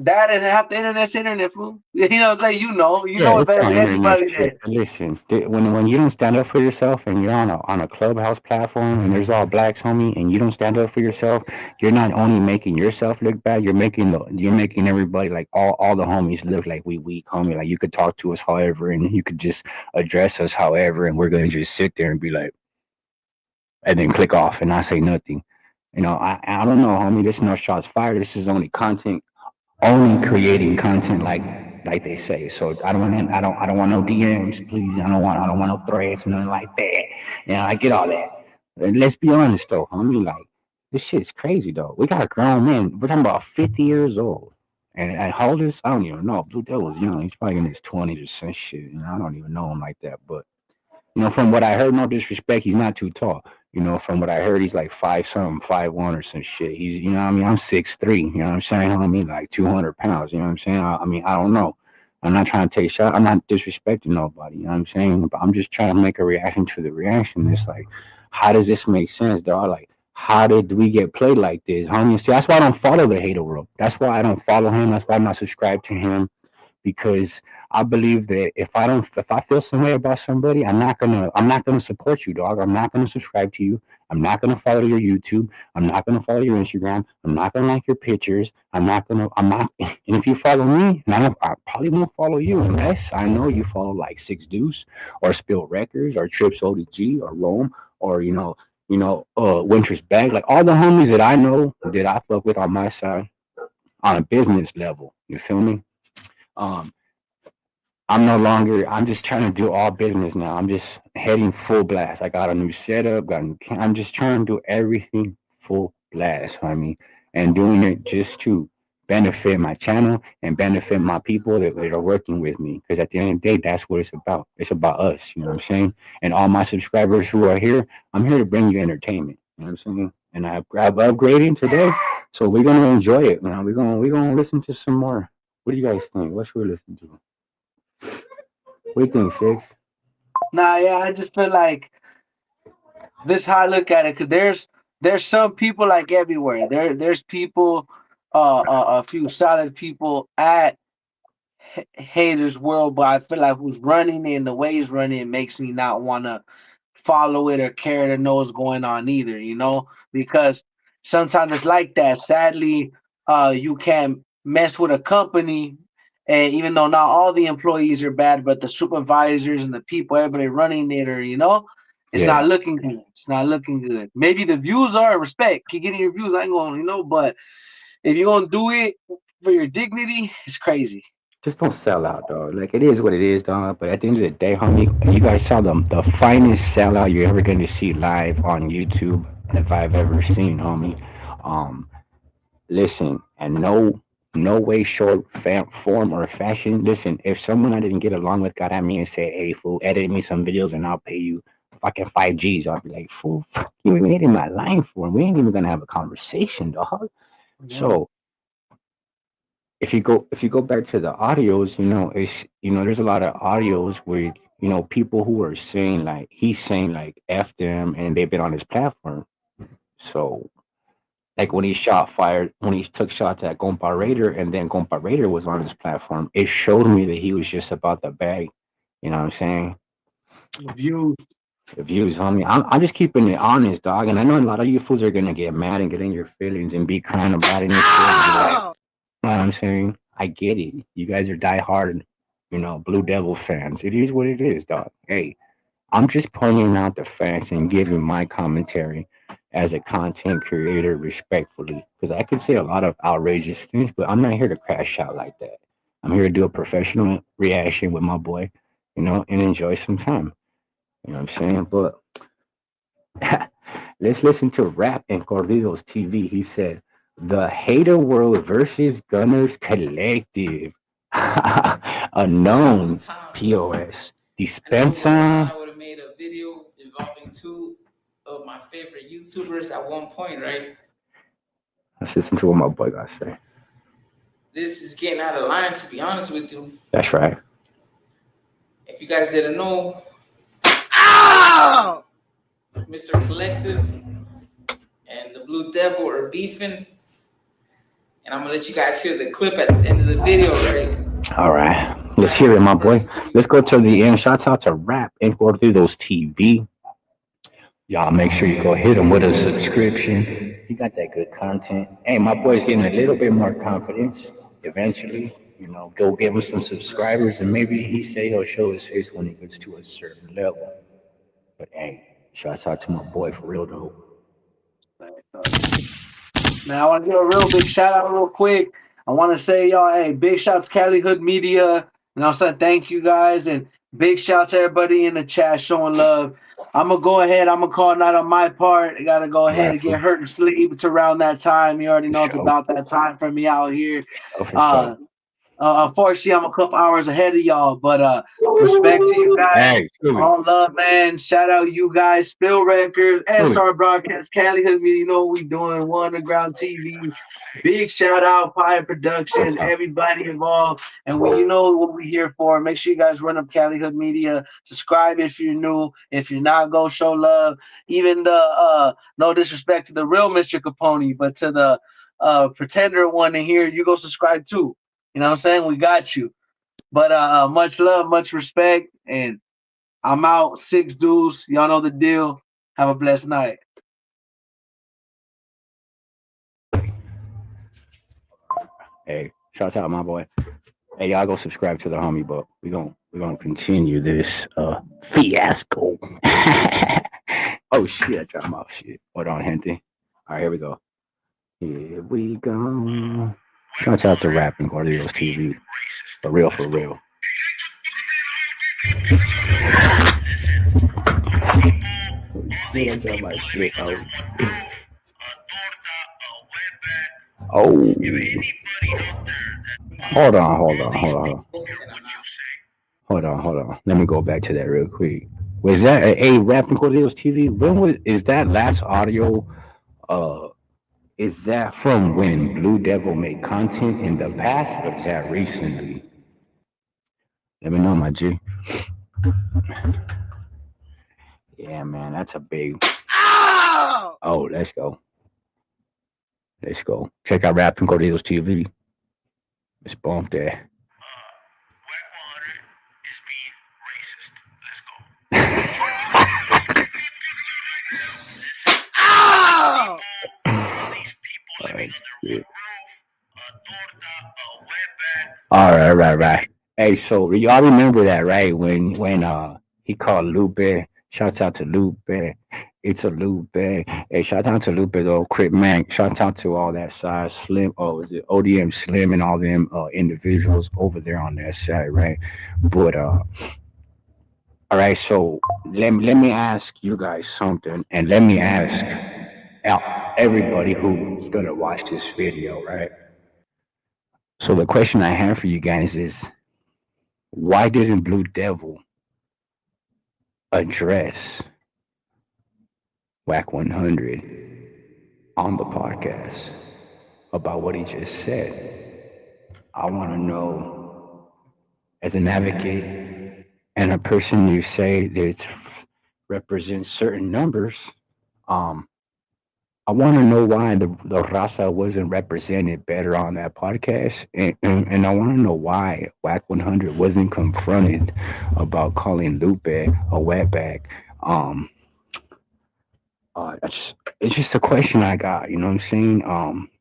that and half the internet's internet, fool. You know what I'm saying? You know it better than anybody did. Listen, when you don't stand up for yourself and you're on a clubhouse platform and there's all blacks, homie, and you don't stand up for yourself, you're not only making yourself look bad, you're making everybody, like all the homies, look like we weak, homie. Like, you could talk to us however, and you could just address us however, and we're gonna just sit there and be like, and then click off and not say nothing. I don't know, homie. This is no shots fired. This is only content. Only creating content like they say. So I don't want no DMs, please. I don't want no threads, nothing like that. I get all that. And let's be honest though, homie. Like, this shit's crazy though. We got grown men. We're talking about 50 years old. And at how old is, I don't even know. Blue Devil's young. He's probably in his 20s or some shit. I don't even know him like that. But from what I heard, no disrespect, he's not too tall. From what I heard, he's like 5'something, 5'1" or some shit. He's, I'm 6'3", you know what I'm saying? Like 200 pounds, you know what I'm saying? I don't know. I'm not trying to take shots. I'm not disrespecting nobody, you know what I'm saying? But I'm just trying to make a reaction to the reaction. It's like, how does this make sense, dog? Like, how did we get played like this, homie? See, that's why I don't follow the Hater World. That's why I don't follow him. That's why I'm not subscribed to him. Because I believe that if I feel some way about somebody, I'm not gonna support you, dog. I'm not gonna subscribe to you. I'm not gonna follow your YouTube. I'm not gonna follow your Instagram. I'm not gonna like your pictures. I'm not. And if you follow me, and I probably won't follow you unless I know you follow like Six Deuce or Spill Records or Trips ODG or Rome or Winter's Bag. Like all the homies that I know that I fuck with on my side on a business level. You feel me? Um, I'm no longer. I'm just trying to do all business now. I'm just heading full blast. I got a new setup. I'm just trying to do everything full blast. I mean, and doing it just to benefit my channel and benefit my people that are working with me. Because at the end of the day, that's what it's about. It's about us. You know what I'm saying? And all my subscribers who are here, I'm here to bring you entertainment. You know what I'm saying? And I've upgraded today, so we're gonna enjoy it. You know, we're gonna listen to some more. What do you guys think? What should we listen to? What do you think, Six? Nah, yeah, I just feel like this how I look at it, because there's some people like everywhere. There's people, a few solid people at haters world, but I feel like who's running it and the way he's running it makes me not want to follow it or care to know what's going on either, because sometimes it's like that. Sadly, you can mess with a company, and even though not all the employees are bad, but the supervisors and the people, everybody running it, or it's not Yeah, looking good. It's not looking good. Maybe the views are respect. Keep getting your views. I ain't going, but if you're gonna do it for your dignity, it's crazy. just don't sell out, dog. Like it is what it is, dog. But at the end of the day, homie, you guys saw the finest sellout you're ever going to see live on YouTube if I've ever seen, homie. Um, Listen, and no way, short, form, or fashion. Listen, if someone I didn't get along with got at me and said, "Hey, fool, edit me some videos and I'll pay you fucking 5 Gs," I'll be like, "Fool, fuck you even hitting my line for? We ain't even gonna have a conversation, dog." Yeah. So if you go back to the audios, there's a lot of audios where people who are saying like he's saying like F them and they've been on his platform. So like when he took shots at Compa Raider and then Compa Raider was on his platform, it showed me that he was just about the bag. You know what I'm saying? Views. The views, homie. I'm just keeping it honest, dog. And I know a lot of you fools are gonna get mad and get in your feelings and be crying about it and shit. Know what I'm saying? I get it. You guys are diehard, Blue Devil fans. It is what it is, dog. Hey, I'm just pointing out the facts and giving my commentary as a content creator respectfully. Because I could say a lot of outrageous things, but I'm not here to crash out like that. I'm here to do a professional reaction with my boy, and enjoy some time. You know what I'm saying? But let's listen to Rap and Corridos TV. He said, "The Hater World versus Gunners Collective." Unknown POS. Dispensa. I would have made a video involving two of my favorite YouTubers at one point, right? Let's listen to what my boy got to say. This is getting out of line, to be honest with you. That's right. If you guys didn't know, Mr. Collective and the Blue Devil are beefing. And I'm going to let you guys hear the clip at the end of the video, right? All right. Let's hear it, my boy. Let's go to the end. Shouts out to Rap and Corridos TV. Y'all make sure you go hit him with a subscription. He got that good content. Hey, my boy's getting a little bit more confidence eventually. Go give him some subscribers and maybe he say he'll show his face when he gets to a certain level. But hey, shouts out to my boy for real though. Now I want to give a real big shout out real quick. I want to say y'all, hey, big shout to Cali Hood Media, and also thank you guys, and big shout to everybody in the chat showing love. I'm gonna go ahead. I'm gonna call it out on my part. I gotta go ahead and get hurt and sleep. It's around that time. You already know it's about that time for me out here. Unfortunately, I'm a couple hours ahead of y'all, but respect to you guys. All love, man. Shout out you guys. Spill Records, SR Broadcast, Cali Hood Media. You know what we doing. One Underground TV. Big shout out, Fire Productions, everybody involved. And you know what we're here for. Make sure you guys run up Cali Hood Media. Subscribe if you're new. If you're not, go show love. Even the no disrespect to the real Mr. Capone, but to the pretender one in here, you go subscribe too. You know what I'm saying? We got you. But much love, much respect, and I'm out. 6 dudes. Y'all know the deal. Have a blessed night. Hey, shout out my boy. Hey, y'all go subscribe to the homie, but we're gonna continue this fiasco. Oh shit, I dropped my shit. Hold on, gente. All right, here we go. Here we go. Shout out to Rapping Guardios TV. For real, for real. Shit, I got my shit out. Oh. Hold on. Hold on. Let me go back to that real quick. Was that a Rapping Cordeos TV? Is that last audio? Is that from when Blue Devil made content in the past, or is that recently? Let me know, my G. Yeah, man, that's a big. Oh, let's go. Let's go. Check out Rapping Cordeos TV. Let's bump that. All right. Hey, so y'all remember that, right? When he called Lupe. Shouts out to Lupe. It's a Lupe. Hey, shout out to Lupe though, Crip Man. Shout out to all that side Slim. Oh, is it ODM Slim and all them individuals over there on that side, right? But all right. So let me ask you guys something, and let me ask everybody who's gonna watch this video, right? So the question I have for you guys is, why didn't Blue Devil address Wack 100 on the podcast about what he just said? I want to know, as an advocate and a person you say that represents certain numbers, I want to know why the raza wasn't represented better on that podcast, and I want to know why Wack 100 wasn't confronted about calling Lupe a wetback. It's just a question I got. You know what I'm saying?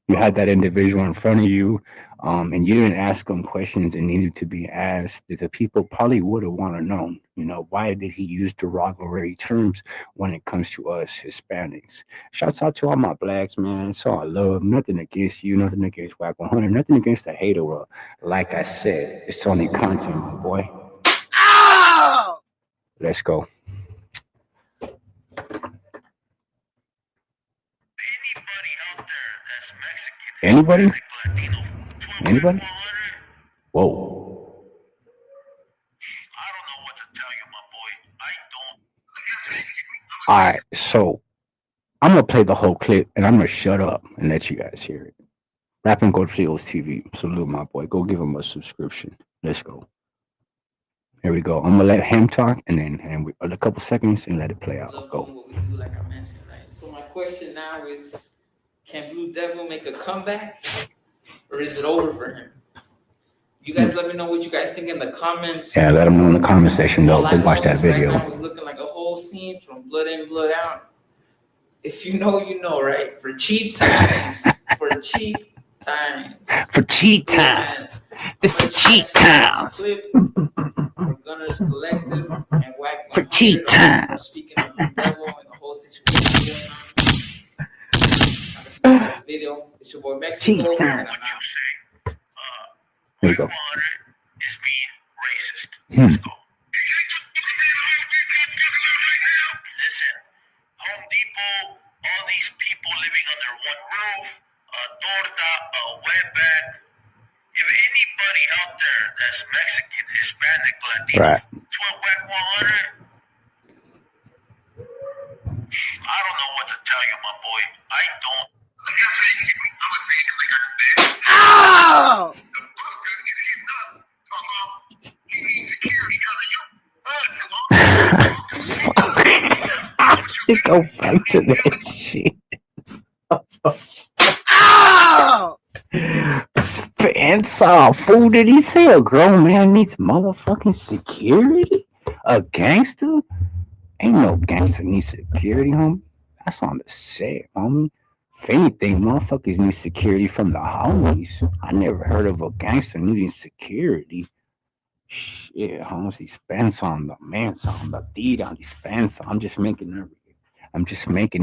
You had that individual in front of you, and you didn't ask them questions that needed to be asked that the people probably would have want to know. You know, why did he use derogatory terms when it comes to us Hispanics? Shouts out to all my blacks, man. It's all love. Nothing against you. Nothing against Wack 100. Nothing against the hater world. Like I said, it's only content, my boy. Let's go. Anybody? Anybody? Whoa. All right, so I'm gonna play the whole clip and I'm gonna shut up and let you guys hear it. Rapping Goldfields TV. Salute my boy. Go give him a subscription. Let's go. Here we go. I'm gonna let him talk and then we a couple seconds and let it play out. Go. What we do, like I mentioned, right? So my question now is, can Blue Devil make a comeback, or is it over for him? You guys let me know what you guys think in the comments. Yeah, let them know in the comment section though. Go watch that video. Right now was looking like a whole scene from Blood In, Blood Out. If you know, you know, right? For cheat times. For cheat times. For cheat times. This for cheat times. For Gunners Collective and Wack 100. For cheat times. Speaking of the devil and the whole situation going on. Video. It's your boy Mexico. Cheat times. There you go. Is being racist. Listen, Home Depot, all these people living under one roof, a torta, a wetback. If anybody out there that's Mexican, Hispanic, Latino, right. To a Wack 100, I don't know what to tell you, my boy. I don't. Ow! Go back to that shit. Ow! Spam. Spencer, fool, did he say a grown man needs motherfucking security? A gangster? Ain't no gangster needs security, homie. That's on the set, homie. If anything, motherfuckers need security from the homies. I never heard of a gangster needing security. Shit, homies, dispensa on the mansa on the deed on dispensa. I'm just making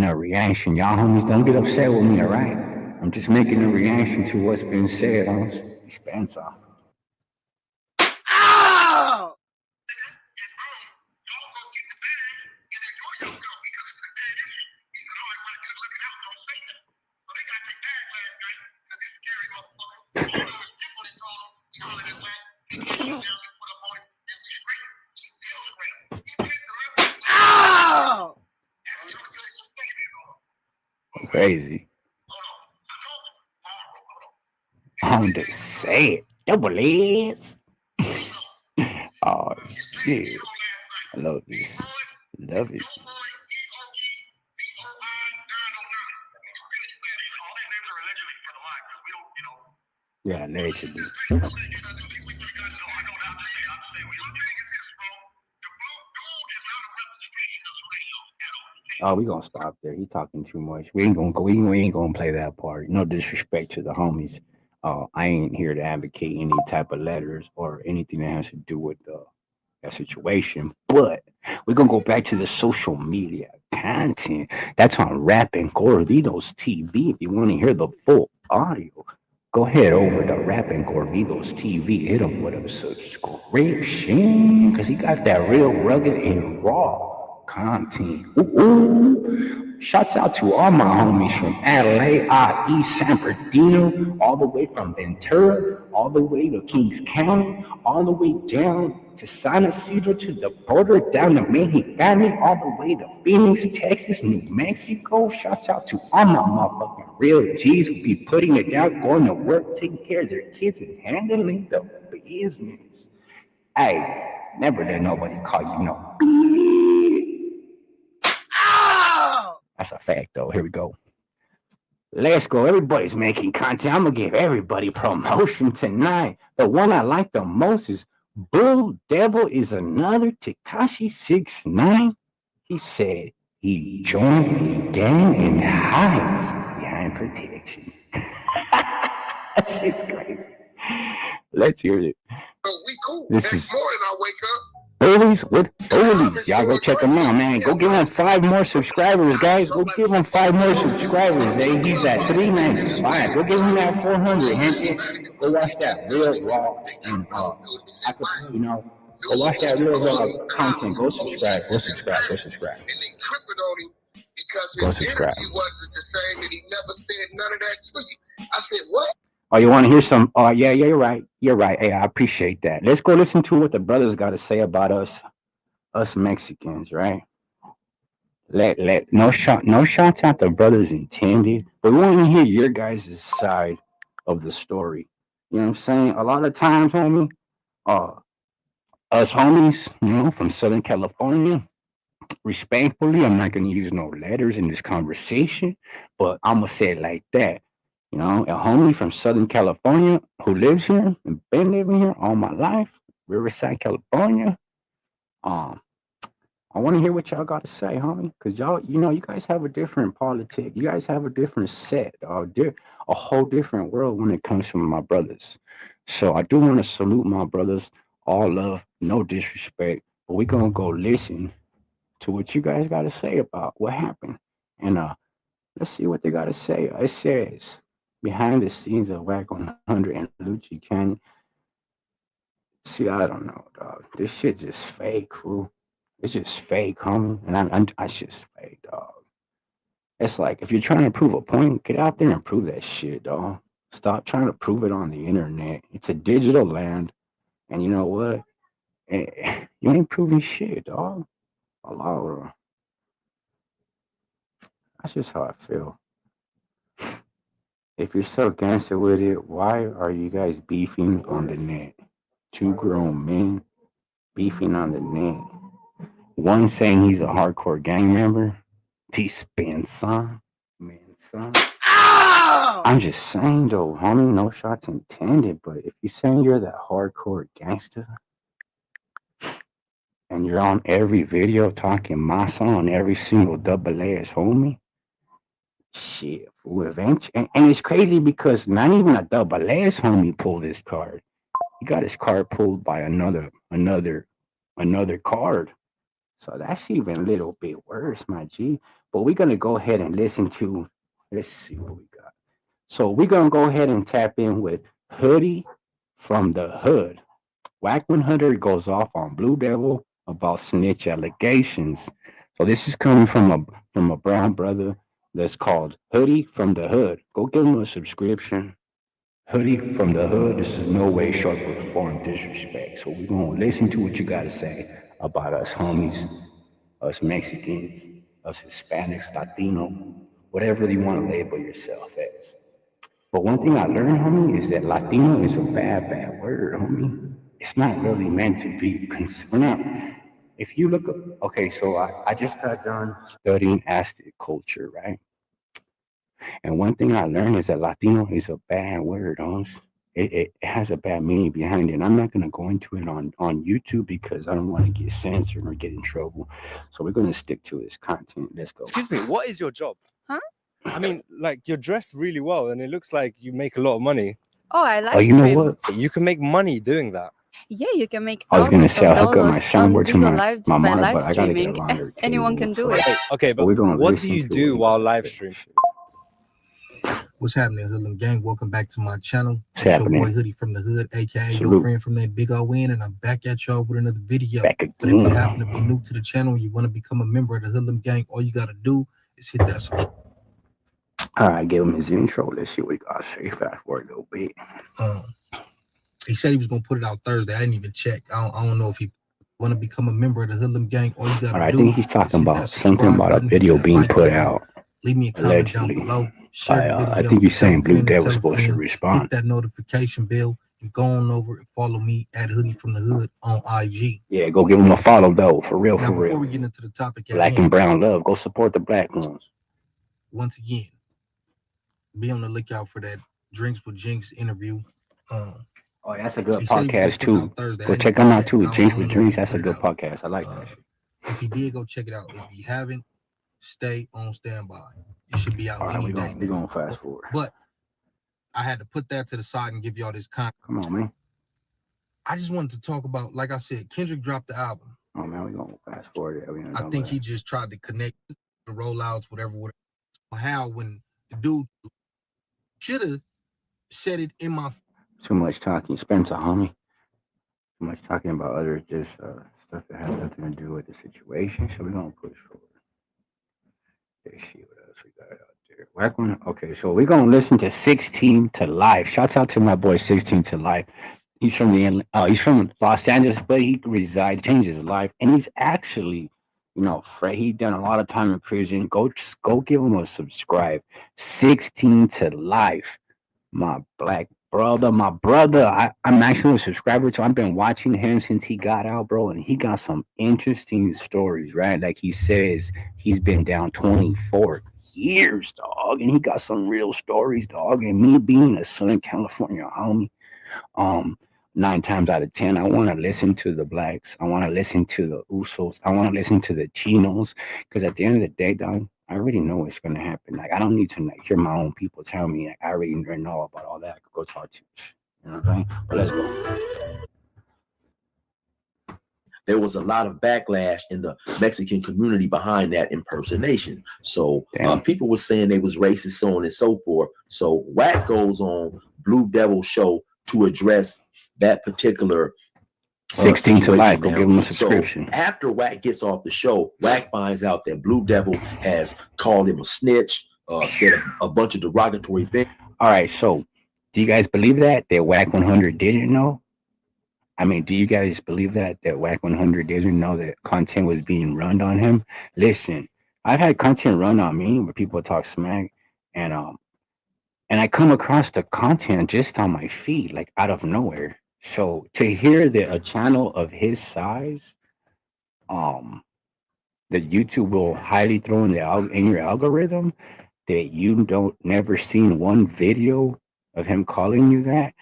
a reaction. Y'all homies don't get upset with me, alright? I'm just making a reaction to what's been said, homies. Dispensa. Ow! Ow! Crazy. On the set. Double S. Oh, shit. I love this. Love it. Yeah, allegedly. Oh, we gonna stop there. He talking too much. We ain't gonna go. We ain't gonna play that part. No disrespect to the homies. I ain't here to advocate any type of letters or anything that has to do with that situation. But we're gonna go back to the social media content. That's on Rapping Corridos TV. If you want to hear the full audio, go ahead over to Rapping Corridos TV. Hit him with a subscription because he got that real rugged and raw content. Ooh. Shouts out to all my homies from Adelaide, IE, San Bernardino, all the way from Ventura, all the way to Kings County, all the way down to San Isidro to the border, down to Mexicali, all the way to Phoenix, Texas, New Mexico. Shouts out to all my motherfucking real G's who be putting it down, going to work, taking care of their kids, and handling the business. Hey, never let nobody call you no. That's a fact, though. Here we go. Let's go. Everybody's making content. I'm going to give everybody promotion tonight. The one I like the most is Bull Devil is another Tekashi 6ix9ine. He said he joined the gang and hides behind protection. That shit's crazy. Let's hear it. We cool. This Next is morning I wake up. Bullies with Bullies. Y'all go check him out, man. Go give him 5 more subscribers, guys. Go give him 5 more subscribers. Hey, he's at 395. Go give him that 400. Gente. Go watch that real raw and I could, go watch that real raw content. Go subscribe. Go subscribe. Go subscribe. And they tripping on him because Go his subscribe. interview wasn't the same and he never said none of that to you. I said, what? Oh, you want to hear some? Oh, yeah, you're right. You're right. Hey, I appreciate that. Let's go listen to what the brothers got to say about us Mexicans, right? No shots at the brothers intended, but we want to hear your guys' side of the story. You know what I'm saying? A lot of times, homie, us homies, from Southern California, respectfully, I'm not gonna use no letters in this conversation, but I'm gonna say it like that. A homie from Southern California who lives here and been living here all my life, Riverside, California. I want to hear what y'all got to say, homie, because y'all, you guys have a different politic. You guys have a different set, a whole different world when it comes to my brothers. So I do want to salute my brothers, all love, no disrespect, but we're gonna go listen to what you guys got to say about what happened, and let's see what they got to say. It says behind the scenes of Wack 100 and Lucci Canyon. See, I don't know, dog. This shit just fake, fool. It's just fake, homie. And I just fake, dog. It's like if you're trying to prove a point, get out there and prove that shit, dog. Stop trying to prove it on the internet. It's a digital land, and you know what? You ain't proving shit, dog. Allah. That's just how I feel. If you're so gangster with it, why are you guys beefing on the net? 2 grown men beefing on the net. One saying he's a hardcore gang member. Dispensa. Man, son. I'm just saying though, homie, no shots intended. But if you're saying you're that hardcore gangster and you're on every video talking massa on every single double ass homie, shit, fool, eventually, and it's crazy because not even a double ass homie pulled his card. He got his card pulled by another card. So that's even a little bit worse, my G. But we're gonna go ahead and listen to. Let's see what we got. So we're gonna go ahead and tap in with Hoodie from the Hood. Whack 100 goes off on Blue Devil about snitch allegations. So this is coming from a brown brother that's called Hoodie from the Hood. Go give him a subscription. Hoodie from the Hood. This is no way, short, or form disrespect. So we're gonna listen to what you gotta say about us homies, us Mexicans, us Hispanics, Latino, whatever you want to label yourself as. But one thing I learned, homie, is that Latino is a bad word, homie. It's not really meant to be. We're not. If you look up, okay, so I just got done studying Aztec culture, right? And one thing I learned is that Latino is a bad word, homes. It has a bad meaning behind it. And I'm not going to go into it on YouTube because I don't want to get censored or get in trouble. So we're going to stick to this content. Let's go. Excuse me, what is your job? Huh? I mean, like, you're dressed really well and it looks like you make a lot of money. Oh, I like. Oh, you know what? You can make money doing that. Yeah, you can make I was going to thousands say of I'll hook up my dollars on soundboard to Vigo my Live just by monitor, live but I got to get a streaming. longer Anyone cable, can do so- it. Okay, but we're gonna what do listen you to do it. while live streaming? What's happening, Hoodlum Gang? Welcome back to my channel. What's It's your happening? boy Hoodie from the Hood, aka your Salute. friend from that big old win, and I'm back at y'all with another video. Back But if you again. happen to be new to the channel, you want to become a member of the Hoodlum Gang, all you got to do is hit that subscribe. All right, give him his intro. Let's see what we got to say. Fast forward a little bit. He said he was going to put it out Thursday. I didn't even check. I don't know if he want to become a member of the Hoodlum Gang. All you got to All right, I do think he's is talking hit about that something subscribe about a button, hit video that being like put button, out. leave me a comment down Allegedly. below. Share the video. I think he's tell a saying Blue friend to Devil's tell a supposed to friend, respond. hit that notification bell and go on over and follow me at Hoodie from the Hood on IG. Yeah, go give him a follow though, for real, Now, for before real. we get into the topic at Black and hand, brown love. Go support the black ones. once again, be on the lookout for that Drinks with Jinx interview. Oh, that's a good he said he was gonna podcast put it too. out Thursday. I Go didn't check even them out check. too. I Drinks don't with know if Drinks. he That's put a it good out. podcast. I like that shit. If he did, go check it out. If you haven't, stay on standby. It should be out All right, any we're day gonna now. fast forward. But I had to put that to the side and give y'all this content. Come on, man. I just wanted to talk about, like I said, Kendrick dropped the album. Oh man, we're gonna fast forward it. I think he just tried to connect the rollouts, whatever. How when the dude should have said it in my Too much talking. Spencer, homie. Too much talking about others, just stuff that has nothing to do with the situation. So we're gonna push forward. Let's see what else we got out there. Whack one. Okay, so we're gonna listen to 16 to Life. Shouts out to my boy 16 to Life. He's from he's from Los Angeles, but he resides, changed his life, and he's actually, Fred. He done a lot of time in prison. Go give him a subscribe. 16 to Life, my black brother, my brother. I'm actually a subscriber to. I've been watching him since he got out, bro, and he got some interesting stories, right? Like he says, he's been down 24 years, dog, and he got some real stories, dog. And me being a Southern California homie, 9 times out of 10, I want to listen to the blacks. I want to listen to the Usos. I want to listen to the Chinos, because at the end of the day, dog, I already know what's going to happen. Like, I don't need to hear my own people tell me. Like, I already know about all that. I could go talk to you. You know what I'm saying? But let's go. There was a lot of backlash in the Mexican community behind that impersonation. So people were saying they was racist, so on and so forth. So Wack goes on Blue Devil show to address that particular 16 to Life. Go give him a subscription. So after Wack gets off the show, Wack finds out that Blue Devil has called him a snitch, said a bunch of derogatory things. All right, so do you guys believe that Wack 100 didn't know? I mean, do you guys believe that Wack 100 didn't know that content was being run on him? Listen, I've had content run on me where people talk smack, and I come across the content just on my feed, like out of nowhere. So to hear that a channel of his size, that YouTube will highly throw in your algorithm, that you don't never seen one video of him calling you that,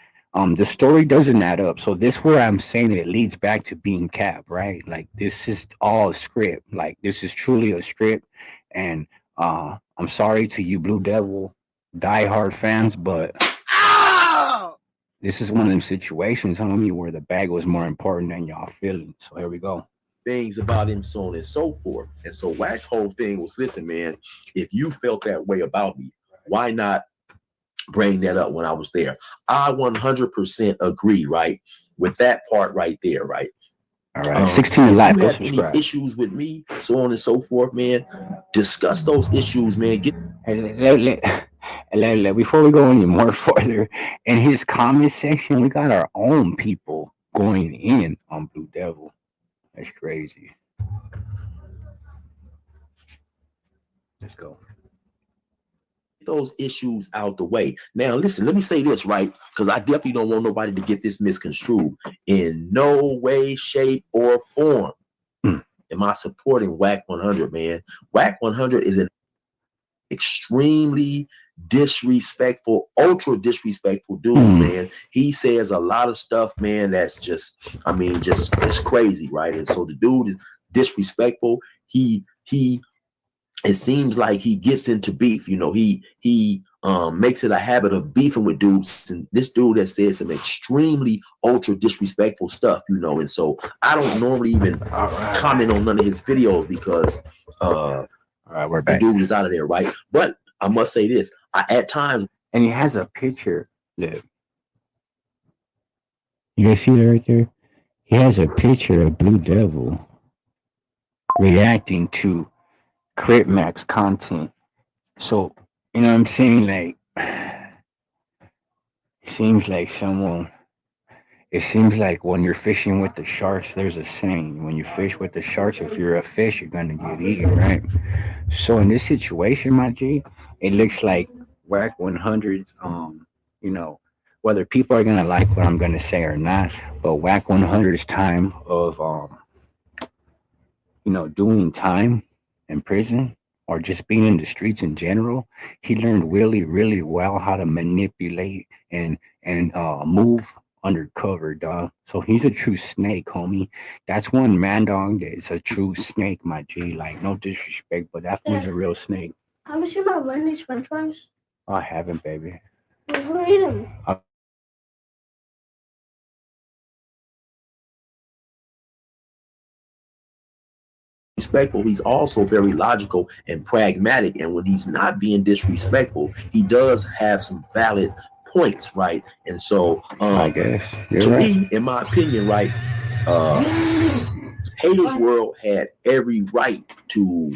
the story doesn't add up. So this where I'm saying it leads back to being cap, right? Like this is all a script. Like this is truly a script. And I'm sorry to you Blue Devil diehard fans, but this is one of them situations, homie, where the bag was more important than y'all feeling. So here we go. Things about him, so on and so forth. And so Wack's whole thing was, listen, man, if you felt that way about me, why not bring that up when I was there? I 100% agree, right, with that part right there, right? All right, 16 live. If you have any issues with me, so on and so forth, man, discuss those issues, man. Before we go any more further, in his comment section, we got our own people going in on Blue Devil. That's crazy. Let's go. Those issues out the way. Now, listen, let me say this, right? Because I definitely don't want nobody to get this misconstrued. In no way, shape, or form am I supporting Wack 100, man. Wack 100 is an extremely disrespectful, ultra disrespectful dude, man. He says a lot of stuff, man, that's just, I mean, just it's crazy, right? And so the dude is disrespectful. It seems like he gets into beef, you know, he makes it a habit of beefing with dudes, and this dude has said some extremely ultra disrespectful stuff, you know, and so I don't normally even comment on none of his videos because we're back. The dude is out of there, right? But I must say this, at times, and he has a picture. Look, you guys see that right there? He has a picture of Blue Devil reacting to Crip Max content. So, you know what I'm saying? Like, it seems like when you're fishing with the sharks, there's a saying, when you fish with the sharks, if you're a fish, you're going to get eaten, right? So in this situation, my G, it looks like Wack 100's, you know, whether people are going to like what I'm going to say or not, but Wack 100's time of, you know, doing time in prison or just being in the streets in general, he learned really, really well how to manipulate and move undercover, dog. So he's a true snake, homie. That's one man, dog. That's a true snake, my G. Like, no disrespect, but that was a real snake. Have you seen my Wendy's French fries? I haven't, baby. Who are eating? Respectful, he's also very logical and pragmatic, and when he's not being disrespectful, he does have some valid points, right? And so I guess to me, in my opinion, right, Haters World had every right to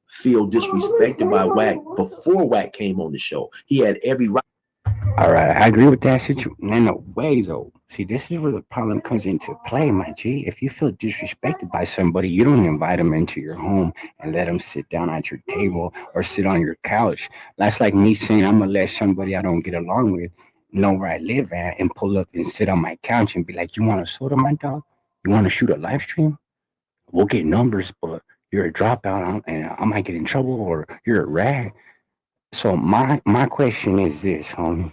feel disrespected by Wack before Wack came on the show. He had every right. All right, I agree with that situation. In a way, though, see, this is where the problem comes into play, my G. If you feel disrespected by somebody, you don't invite them into your home and let them sit down at your table or sit on your couch. That's like me saying I'm gonna let somebody I don't get along with know where I live at and pull up and sit on my couch and be like, "You want a soda, my dog? You want to shoot a live stream? We'll get numbers, but you're a dropout and I might get in trouble, or you're a rag." So my question is this, homie.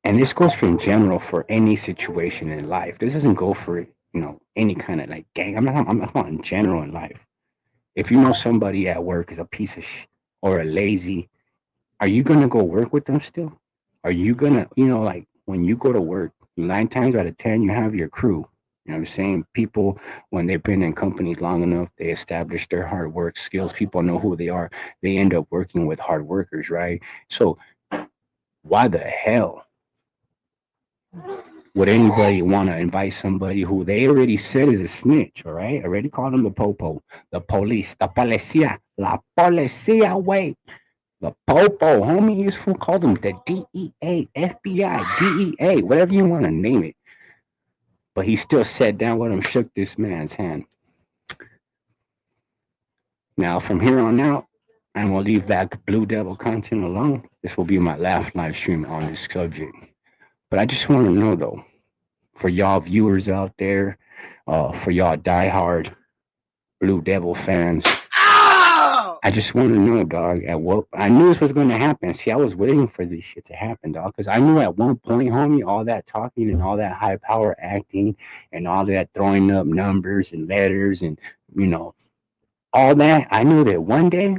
And this goes for in general for any situation in life. This doesn't go for, you know, any kind of like gang. I'm not in general in life. If you know somebody at work is a piece of or a lazy, are you gonna go work with them still? Are you gonna, you know, like when you go to work, 9 times out of 10 you have your crew. You know what I'm saying? People, when they've been in companies long enough, they establish their hard work skills. People know who they are. They end up working with hard workers, right? So why the hell would anybody want to invite somebody who they already said is a snitch, all right? Already called him the popo, the police, the policía, la policía, wait. The popo, homie, is from called him the DEA, FBI, DEA, whatever you want to name it. But he still sat down with him, shook this man's hand. Now, from here on out, I'm going to leave that Blue Devil content alone. This will be my last live stream on this subject. But I just want to know, though, for y'all viewers out there, for y'all diehard Blue Devil fans, I just want to know, dog, at what I knew this was going to happen. See, I was waiting for this shit to happen, dog, because I knew at one point, homie, all that talking and all that high power acting and all that throwing up numbers and letters and, all that. I knew that one day,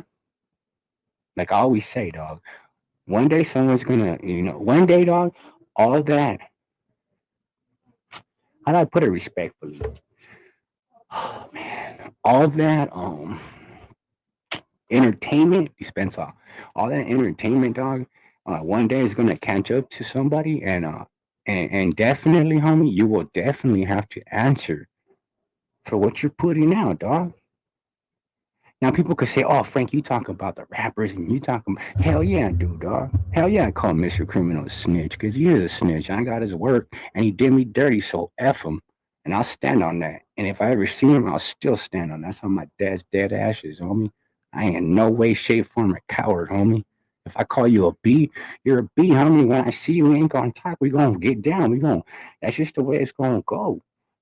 like I always say, dog, one day someone's going to, one day, dog, all that, how do I put it respectfully? Oh, man, all that, entertainment, dispense all that entertainment, dog. One day is gonna catch up to somebody, and definitely, homie, you will definitely have to answer for what you're putting out, dog. Now, people could say, "Oh, Frank, you talk about the rappers, and you talk about hell yeah, I do, dog. Hell yeah, I call Mr. Criminal a snitch because he is a snitch. I got his work, and he did me dirty, so f him, and I'll stand on that. And if I ever see him, I'll still stand on that. That's on my dad's dead ashes, homie. I ain't in no way, shape, form a coward, homie. If I call you a B, you're a B, homie. When I see you, we ain't gonna talk. We gonna get down. That's just the way it's gonna go.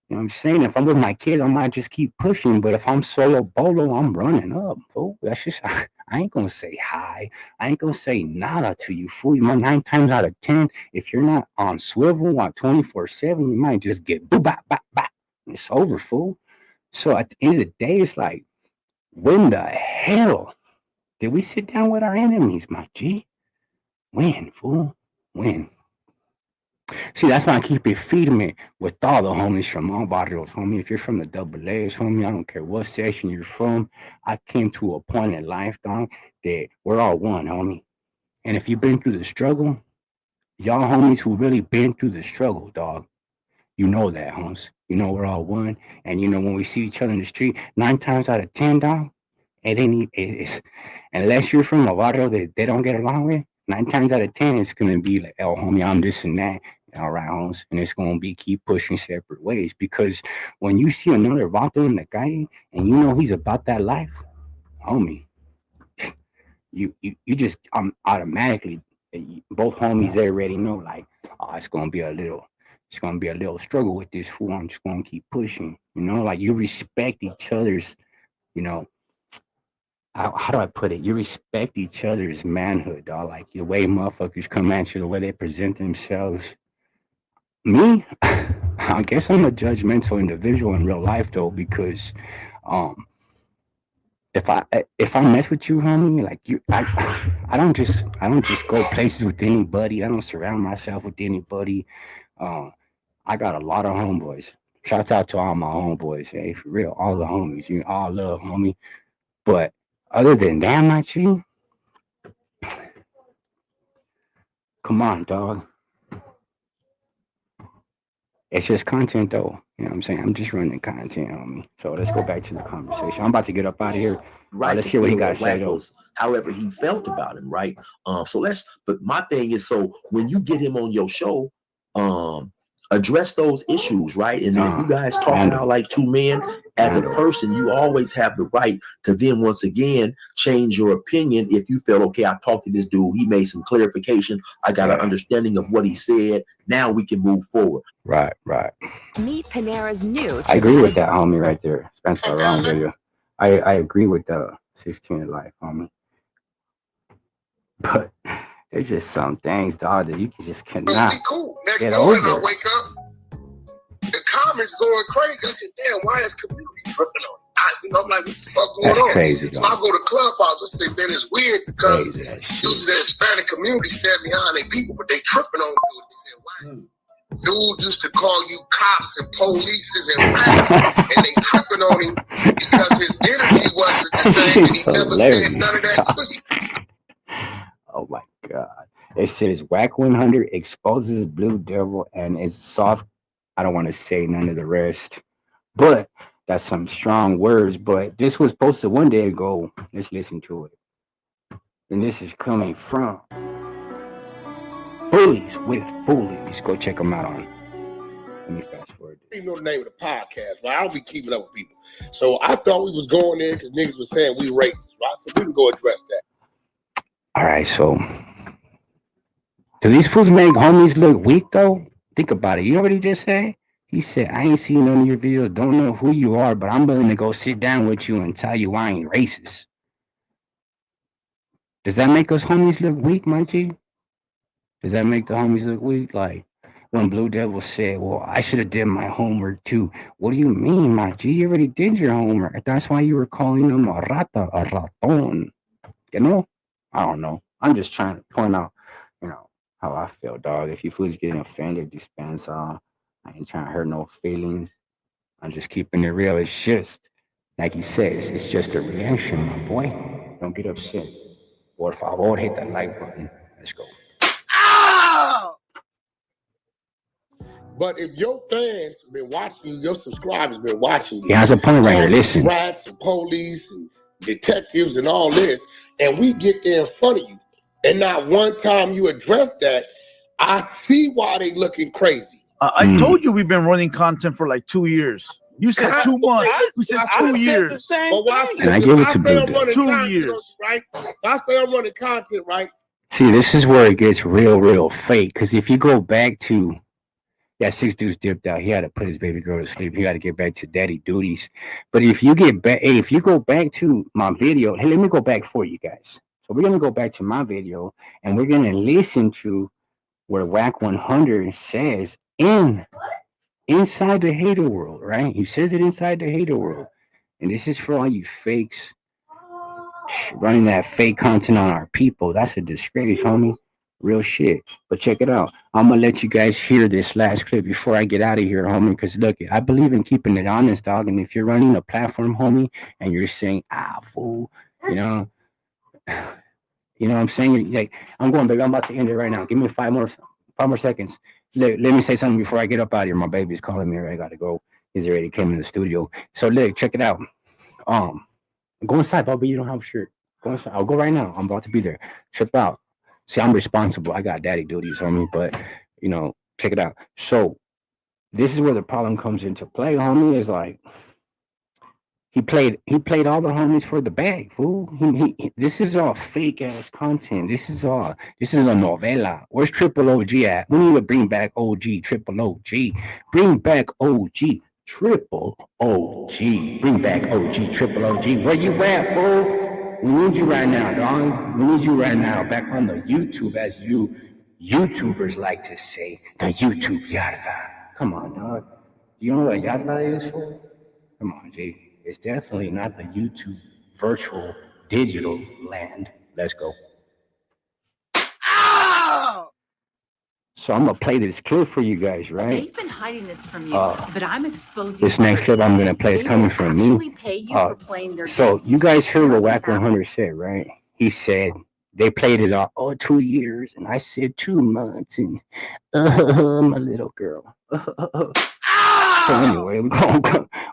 You know what I'm saying? If I'm with my kid, I might just keep pushing. But if I'm solo bolo, I'm running up, fool. That's just, I ain't gonna say hi. I ain't gonna say nada to you, fool. 9 times out of 10, if you're not on swivel on 24/7, you might just get boo bop bop bop. It's over, fool. So at the end of the day, it's like, when the hell did we sit down with our enemies, my G? When, fool? When? See, that's why I keep it feeding me with all the homies from all barrios, homie. If you're from the double A's, homie, I don't care what section you're from. I came to a point in life, dog, that we're all one, homie. And if you've been through the struggle, y'all homies who really been through the struggle, dog, you know that, homies. You know we're all one. And when we see each other in the street, 9 times out of 10, dog, it's unless you're from a barrio that they don't get along with, 9 times out of 10, it's gonna be like, oh, homie, I'm this and that. All right, homes, and it's gonna be keep pushing separate ways because when you see another vato in the calle and he's about that life, homie, you just automatically both homies they already know like, oh, it's gonna be a little struggle with this fool. I'm just gonna keep pushing, like you respect each other's, how do I put it? You respect each other's manhood, dog. Like the way motherfuckers come at you, the way they present themselves. Me, I guess I'm a judgmental individual in real life though, because if I mess with you, homie, like I don't just go places with anybody. I don't surround myself with anybody. I got a lot of homeboys. Shouts out to all my homeboys, hey, for real, all the homies. You all love, homie. But other than that, my G, come on, dog. It's just content, though. You know what I'm saying? I'm just running content on me. So let's go back to the conversation. I'm about to get up out of here. Right. Let's hear what he got to say, though. However he felt about him, right? But my thing is, so when you get him on your show, address those issues, right? And then if you guys talking out like two men, as a person, you always have the right to then once again change your opinion if you feel, okay, I talked to this dude, he made some clarification, I got an understanding of what he said, now we can move forward. Right. Meet Panera's new. I agree with that, homie, right there. Spencer Around video. I agree with the 16 in life, homie. But there's just some things, dog, that you just cannot cool. Next get morning, over. I wake up, the comments going crazy. I said, damn, why is community tripping on it? I'm like, what the fuck going That's on? crazy, so I go to Clubhouse. I say, man, it's weird because crazy, usually the Hispanic community stand behind their people, but they tripping on dudes. They said, why? Dude used to call you cops and polices and rats, and they tripping on him because his energy wasn't the same, and he never said none of that pussy. Oh my God. It says Wack 100 exposes Blue Devil and is soft. I don't want to say none of the rest, but that's some strong words. But this was posted one day ago. Let's listen to it. And this is coming from Bullies with Foolies. Go check them out on. Let me fast forward. You know the name of the podcast, but I don't be keeping up with people. So I thought we was going there because niggas was saying we racist, right? So we can go address that. All right, so do these fools make homies look weak though? Think about it. You know what he just said? He said, I ain't seen none of your videos, don't know who you are, but I'm willing to go sit down with you and tell you I ain't racist. Does that make us homies look weak, my G? Does that make the homies look weak? Like when Blue Devil said, "Well, I should have did my homework too." What do you mean, my G? You already did your homework. That's why you were calling him a rata, a raton. You know? I don't know. I'm just trying to point out, how I feel, dog. If you fools getting offended, dispense. I ain't trying to hurt no feelings. I'm just keeping it real. It's just like he says. It's just a reaction, my boy. Don't get upset. Por favor, hit that like button. Let's go. But if your fans been watching you, your subscribers been watching you. He has a point right here. Listen. Rats and police and detectives and all this, and we get there in front of you, and not one time you address that, I see why they looking crazy. I told you we've been running content for like 2 years. You said 2 months. We said 2 years. But watch this. And I give it to Blue Devil. 2 years. Right? If I say I'm running content, right? See, this is where it gets real fake. Because if you go back to, 6 dudes dipped out. He had to put his baby girl to sleep. He got to get back to daddy duties. But if you get back, if you go back to my video, hey, let me go back for you guys. So we're gonna go back to my video, and we're gonna listen to where Wack 100 says inside the hater world, right? He says it inside the hater world, and this is for all you fakes running that fake content on our people. That's a disgrace, homie. Real shit. But check it out. I'm gonna let you guys hear this last clip before I get out of here, homie. Because look, I believe in keeping it honest, dog. And if you're running a platform, homie, and you're saying, fool, you know what I'm saying? Like, I'm going, baby. I'm about to end it right now. Give me five more seconds. Let me say something before I get up out of here. My baby's calling me. I gotta go. He's already came in the studio. So look, check it out. Go inside, Bobby. You don't have a shirt. Go inside. I'll go right now. I'm about to be there. Trip out. See, I'm responsible. I got daddy duties on me, but check it out. So this is where the problem comes into play, homie. Is like he played all the homies for the bag, fool. This is all fake ass content. This is a novela. Where's Triple OG at? We need to bring back OG, Triple OG. Bring back OG, Triple OG. Bring back OG, Triple OG. Where you at, fool? We need you right now, dog. We need you right now. Back on the YouTube, as you YouTubers like to say, the YouTube yarda. Come on, dog. You know what yarda is for? Come on, G. It's definitely not the YouTube virtual digital land. Let's go. So I'm gonna play this clip for you guys, right? They've been hiding this from you, but I'm exposing this next clip I'm gonna play is coming from me. Pay you for playing their so you guys heard what Wack 100 said, right? He said they played it all 2 years, and I said 2 months, and my little girl. So anyway,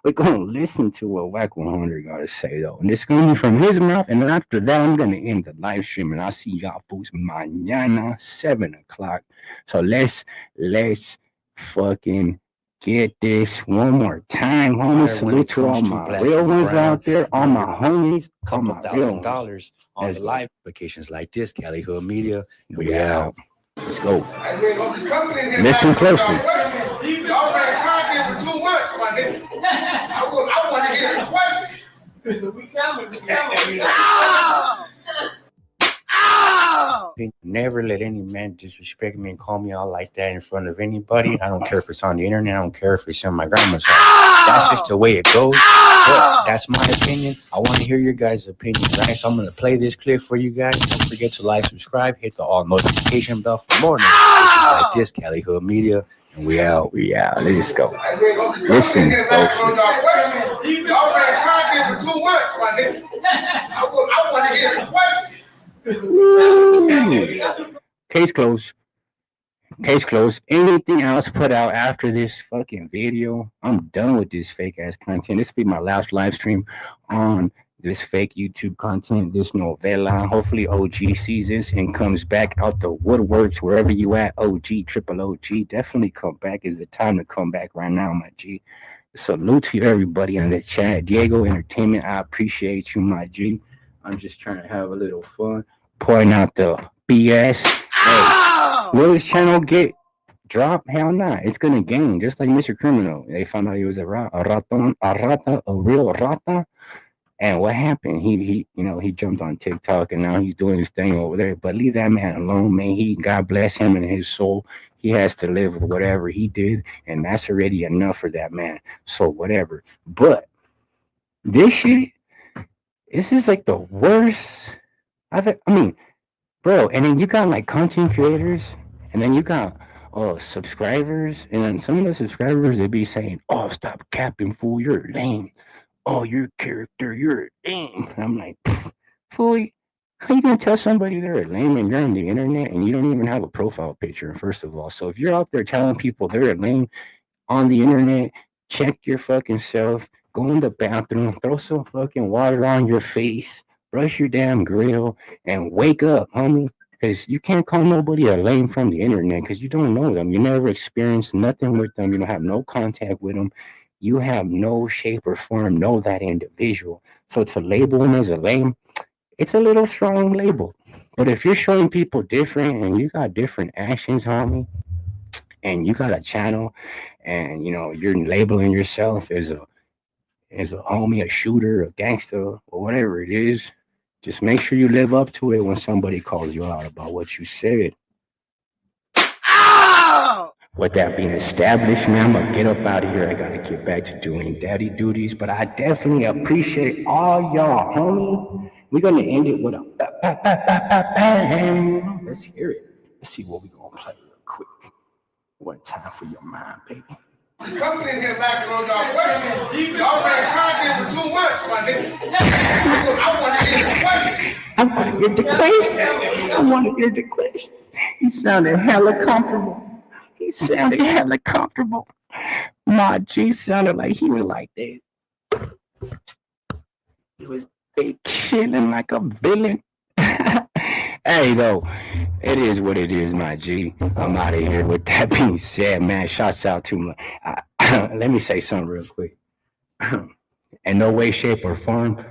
we're gonna listen to what Wack 100 got to say though, and it's gonna be from his mouth. And then after that, I'm gonna end the live stream, and I'll see y'all fools mañana 7 o'clock. So let's fucking get this one more time, homies. Salute to all my real ones out there, all my homies, all my real $1,000 on the live applications like this, Cali Hood Media. We out. Let's go. Listen closely. Y'all ran content for 2 months, my nigga. I want to hear the questions. We coming. Never let any man disrespect me and call me out like that in front of anybody. I don't care if it's on the internet. I don't care if it's in my grandma's house. That's just the way it goes. But that's my opinion. I want to hear your guys' opinion, right? So I'm going to play this clip for you guys. Don't forget to like, subscribe, hit the all notification bell for more notifications like this, Cali Hood Media. And we out. Let's go. Listen, folks. Y'all ran content for 2 months, my nigga. I want to hear the questions. Case closed. Anything else put out after this fucking video, I'm done with this fake ass content. This will be my last live stream on this fake YouTube content, this novela. Hopefully OG sees this and comes back out the woodworks wherever you at. OG, Triple OG, definitely come back. Is the time to come back right now, my G. Salute to everybody on the chat. Diego Entertainment, I appreciate you, my G. I'm just trying to have a little fun, pouring out the BS. Hey, will this channel get dropped? Hell nah. It's gonna gain, just like Mr. Criminal. They found out he was a real rata. And what happened? He jumped on TikTok and now he's doing his thing over there. But leave that man alone, man. God bless him and his soul. He has to live with whatever he did, and that's already enough for that man. So whatever. But this shit, this is like the worst. I mean, bro. And then you got like content creators, and then you got subscribers, and then some of the subscribers they be saying, "Oh, stop capping, fool. You're lame. Oh, your character, you're lame." And I'm like, fool, how you gonna tell somebody they're lame and you're on the internet and you don't even have a profile picture, first of all? So if you're out there telling people they're lame on the internet, check your fucking self, go in the bathroom, throw some fucking water on your face, brush your damn grill, and wake up, homie. Because you can't call nobody a lame from the internet because you don't know them. You never experienced nothing with them. You don't have no contact with them. You have no shape or form know that individual. So to label them as a lame, it's a little strong label. But if you're showing people different and you got different actions, homie, and you got a channel and you're labeling yourself as a homie, a shooter, a gangster, or whatever it is, just make sure you live up to it when somebody calls you out about what you said. With that being established, man, I'm gonna get up out of here. I gotta get back to doing daddy duties, but I definitely appreciate all y'all, homie. We're gonna end it with a bang. Let's hear it. Let's see what we're gonna play real quick. One time for your mind, baby. You coming in here knocking on y'all questions. Y'all ran content for 2 months, my nigga. I want to hear the questions. I want to hear the question. I want to hear the question. He sounded hella comfortable. My G sounded like he was like this. He was big chilling like a villain. Hey, though, it is what it is, my G. I'm out of here. With that being said, man, shouts out to my. Let me say something real quick. In no way, shape, or form,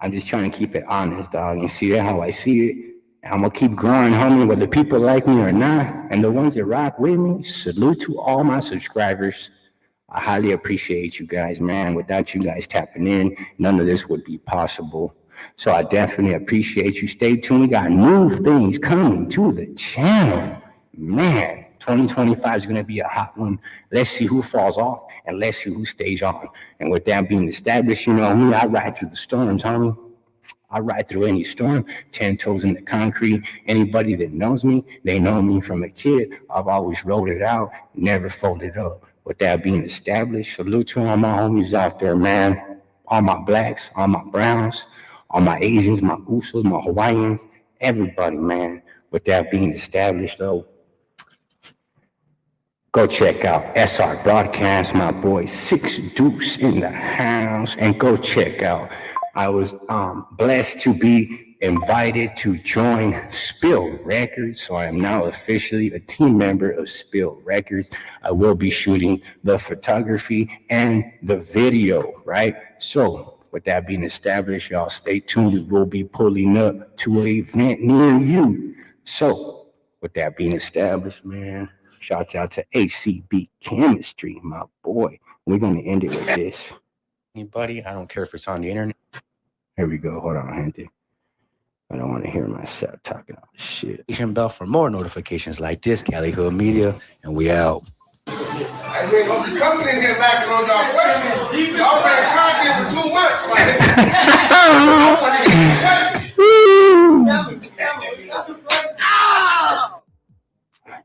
I'm just trying to keep it honest, dog. You see that how I see it? I'm going to keep growing, homie, whether people like me or not. And the ones that rock with me, salute to all my subscribers. I highly appreciate you guys, man. Without you guys tapping in, none of this would be possible. So I definitely appreciate you. Stay tuned. We got new things coming to the channel. Man, 2025 is going to be a hot one. Let's see who falls off and let's see who stays on. And with that being established, you know me, I ride through the storms, homie. I ride through any storm, 10 toes in the concrete. Anybody that knows me, they know me from a kid. I've always rode it out, never folded up. With that being established, salute to all my homies out there, man. All my blacks, all my browns, all my Asians, my Usos, my Hawaiians, everybody, man. With that being established, though, go check out SR Broadcast, my boy Six Deuce in the house, and go check out. I was blessed to be invited to join Spill Records, so I am now officially a team member of Spill Records. I will be shooting the photography and the video, right? So, with that being established, y'all stay tuned. We will be pulling up to an event near you. So, with that being established, man, shouts out to ACB Chemistry, my boy. We're going to end it with this. Anybody, I don't care if it's on the internet. Here we go. Hold on, gente. I don't want to hear myself talking all this shit. Bell for more notifications like this, Cali Hood Media, and we out. And then don't be coming in here knocking on y'all questions. Y'all ran content for 2 months, my nigga. I want to hear the questions.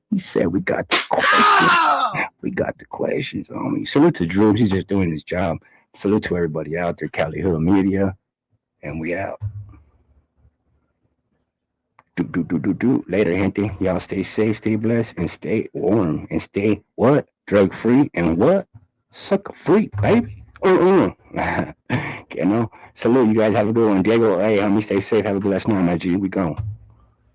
He said we got the questions. We got the questions, homie. Salute to Drew. He's just doing his job. Salute to everybody out there, Cali Hood Media. And we out. Later, gente. Y'all stay safe, stay blessed, and stay warm. And stay what? Drug free and what? Sucker free, baby. You know? Salute, you guys. Have a good one. Diego, hey, homie, stay safe. Have a blessed night, my G. We gone.